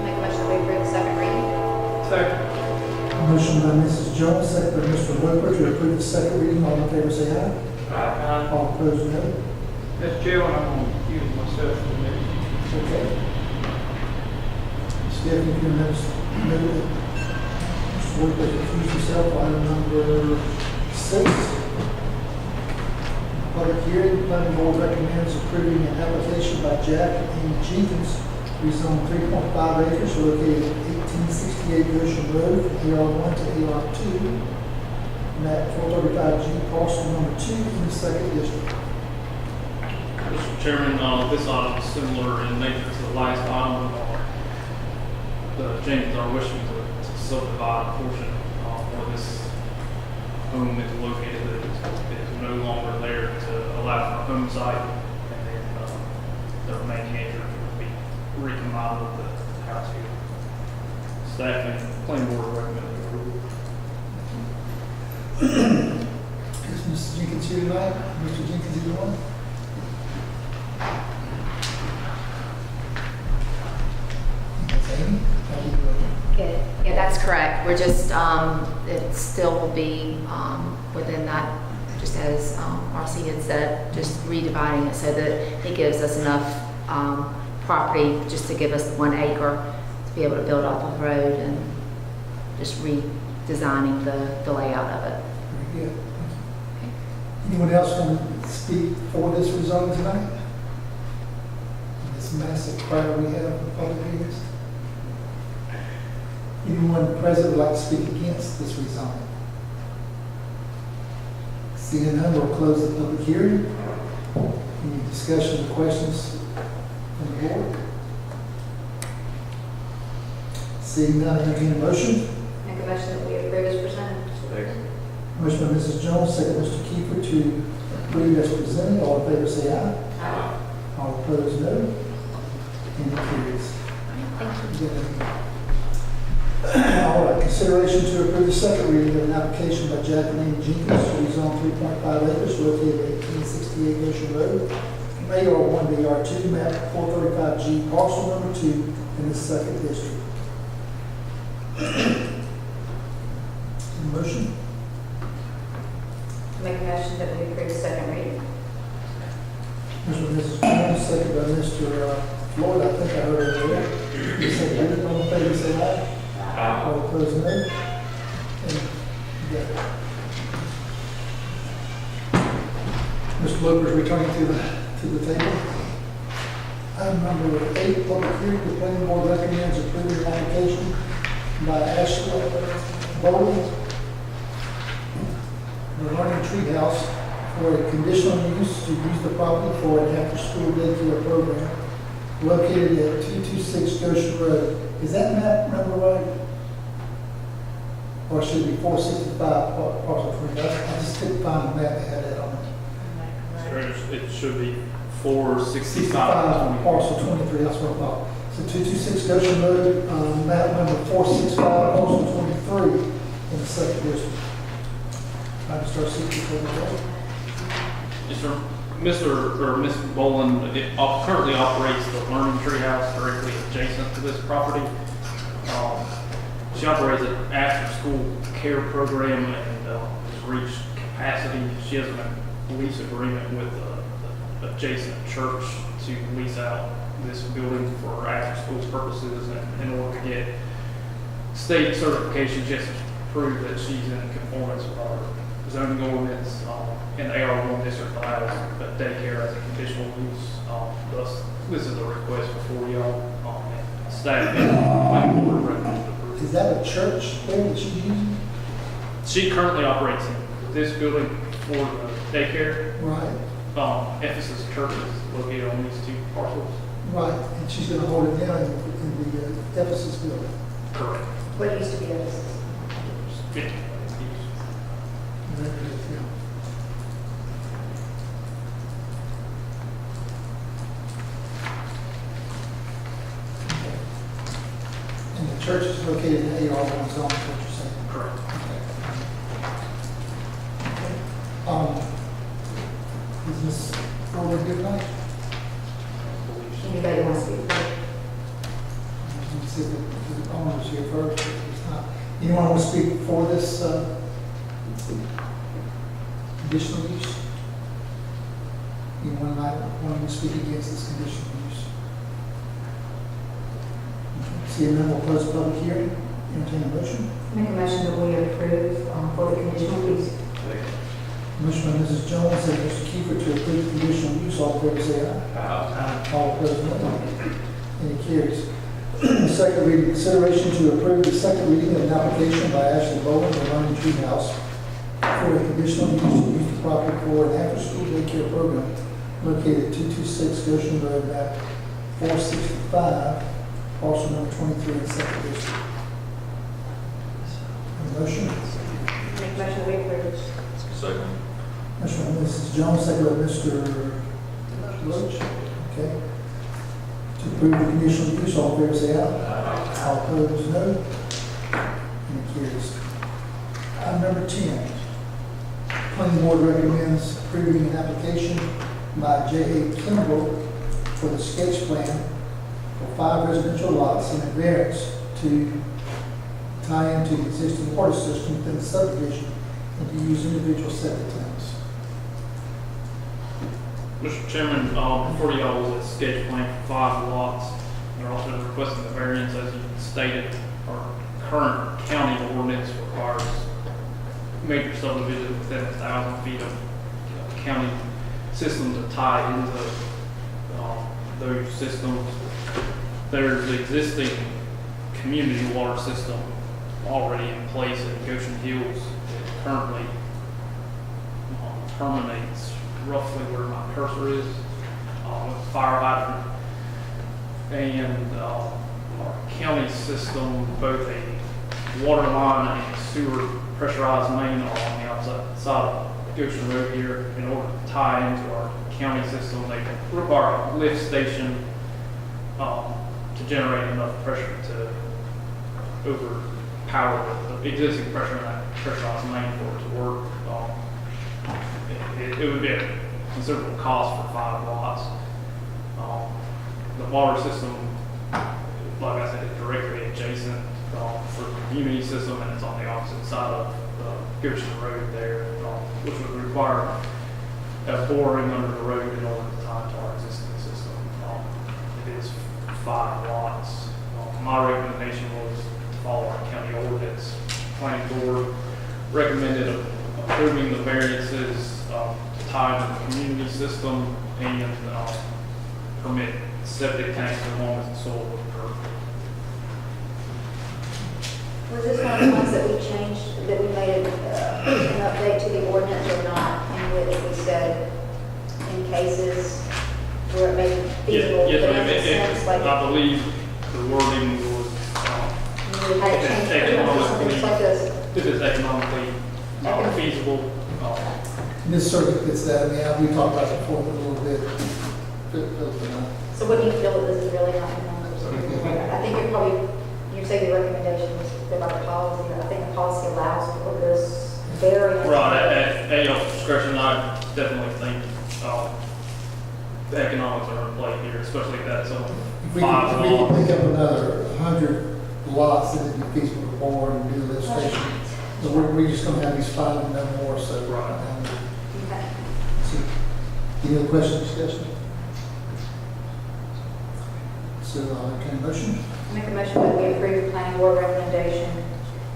Make a motion that we approve the second reading. Second. Motion by Mrs. Jones, second by Mr. Roper to approve the second reading. All in favor say aye. Aye. All opposed, no. Mr. Chairman, I'm going to use myself for the minute. Okay. Stephanie, if you notice, Mr. Roper recused himself on item number 6. Public hearing, planning board recommends approving an application by Jack and Jenkins, rezone 3.5 acres located at 1868 Goshen Road from AR1 to AR2, map 435G, parcel number 2 in the second district. Mr. Chairman, this item is similar in nature to the last item. The Jenkins are wishing to subdivide a portion where this home is located that is no longer there to allow for a home site, and then the remaining acres would be recombined with the house here. Staff and planning board recommend approval. Is Mr. Jenkins here tonight? Mr. Jenkins, either one? Amy? How do you vote? Yeah, that's correct. We're just, it still will be within that, just as Marcy had said, just redividing it so that it gives us enough property just to give us the 1 acre to be able to build off the road, and just redesigning the layout of it. Very good. Anyone else want to speak for this rezoning tonight? This massive crowd we have in public hearings? Anyone present would like to speak against this rezoning? Seeing none, we'll close the public hearing. Any discussion or questions from the board? Seeing none, entertain a motion. Make a motion that we approve as presented. Motion by Mrs. Jones, second Mr. Kiefer to approve as presented. All in favor say aye. Aye. All opposed, no. And it carries. Thank you. All right, consideration to approve the second reading of an application by Jacqueline Jenkins to rezone 3.5 acres located at 1868 Goshen Road from AR1 to AR2, map 435G, parcel number 2 in the second district. Motion? Make a motion that we approve the second reading. Motion by Mrs. Jones, second by Mr. Floyd. I think I heard it there. You second reading, all in favor, say aye. All opposed, no. And you got it. Mr. Loper's returning to the table. Item number 8, public hearing. The planning board recommends approving an application by Ashley Bowles, the Learning Tree House, for a conditional use to use the property for an after-school daycare program located at 226 Goshen Road. Is that map number right? Or should it be 465 parcel 3? I just couldn't find the map that had that on it. It should be 465. 65 parcel 23, that's what I thought. So 226 Goshen Road, map number 465 parcel 23 in the second district. Item star 64 on the board. Yes, sir. Mr. or Ms. Boland currently operates the Learning Tree House directly adjacent to this property. She operates an after-school care program and has reached capacity. She has a lease agreement with the adjacent church to lease out this building for after-school purposes. And in order to get state certification, she has to prove that she's in conformance with our zoning ordinance, and the AR1 district allows daycare as a conditional use. Thus, this is a request before y'all, and staff and planning board recommend approval. Is that a church there that she's using? She currently operates in this building for the daycare. Right. Ephesus Church is located on these two parcels. Right, and she's going to hold it down in the Ephesus building. Correct. What used to be Ephesus? 50. And the church is located in AR1 zone, is what you're saying? Correct. Is Ms. Rowland good night? Anybody wants to speak? See if the owner's here first, if it's not. Anyone want to speak for this conditional use? Anyone want to speak against this conditional use? See a none, we'll close the public hearing. Entertain a motion. Make a motion that we approve for the conditional use. Motion by Mrs. Jones, second Mr. Kiefer to approve the conditional use. All in favor say aye. Aye. All opposed, no. Any carries. Second reading, consideration to approve the second reading of an application by Ashley Bowen of Learning Tree House for a conditional use to use the property for an after-school daycare program located at 226 Goshen Road, map 465, parcel number 23 in second district. Any motion? Make a motion we approve. Second. Motion by Mrs. Jones, second by Mr. Roach. Okay. To approve the conditional use, all in favor say aye. All opposed, no. Any carries. Item number 10. Planning board recommends approving an application by J.A. Kimball for the sketch plan for 5 residential lots and a variance to tie into the existing water system within the subdivision and to use individual septic tanks. Mr. Chairman, before y'all was a sketch plan for 5 lots. They're also requesting the variance, as you stated. Our current county ordinance requires major subdivision within 1,000 feet of county system to tie into those systems. There's the existing community water system already in place at Goshen Hills. It currently terminates roughly where my cursor is, with a fire hydrant. And our county system, both a water line and sewer pressurized main, are on the outside of Goshen Road here. In order to tie into our county system, they require a lift station to generate enough pressure to overpower the existing pressure in that pressurized main for it to work. It would be a considerable cost for 5 lots. The water system, like I said, is directly adjacent for the community system, and it's on the opposite side of the Goshen Road there, which would require a boring under the road in order to tie to our existing system. It is 5 lots. My recommendation was to follow our county ordinance. Planning board recommended approving the variances to tie to the community system and permit septic tanks as long as the soil was perfect. Was this one of the ones that we changed, that we made an update to the ordinance or not, in which we said in cases where it may be feasible, Yes, but ma'am. in a sense, like I believe the wording was, we had it changed, something like this. if it's economically feasible. This circuit fits that. I mean, we talked about it before a little bit. So what do you feel that this is really not I think you're probably, you say the recommendation was about the policy, but I think the policy allows for this variance. Right, at y'all's discretion, I definitely think, the economics are in play here, especially if that's on If we five can lots. pick up another 100 lots that would be feasible to board and do the lift station. So we're just gonna have these 5 and no more, so. Right. Okay. So, any other questions, discussion? So, can I motion? Make a motion that we approve the planning board recommendation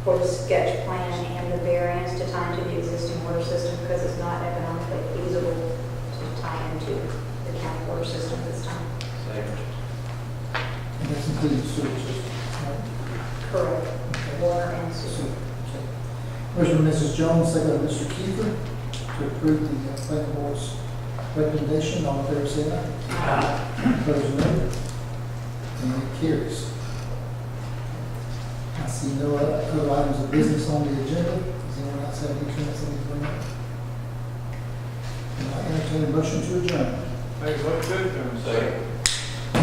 for the sketch plan and the variance to tie into the existing water system because it's not economically feasible to tie into the county water system this time. And that's including sewage system, right? Correct. Water and sewer. Motion by Mrs. Jones, second by Mr. Kiefer, to approve the planning board's recommendation. All in favor, say aye. Opposed, no. And it carries. I see no other items of business on the agenda. Does anyone else have any comments they need to bring up? And I entertain a motion to adjourn. Hey, what's good to him?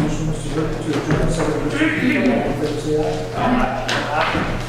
Motion, Mr. Ricker, to adjourn, second by Mr. Kiefer. All in favor, say aye. Aye.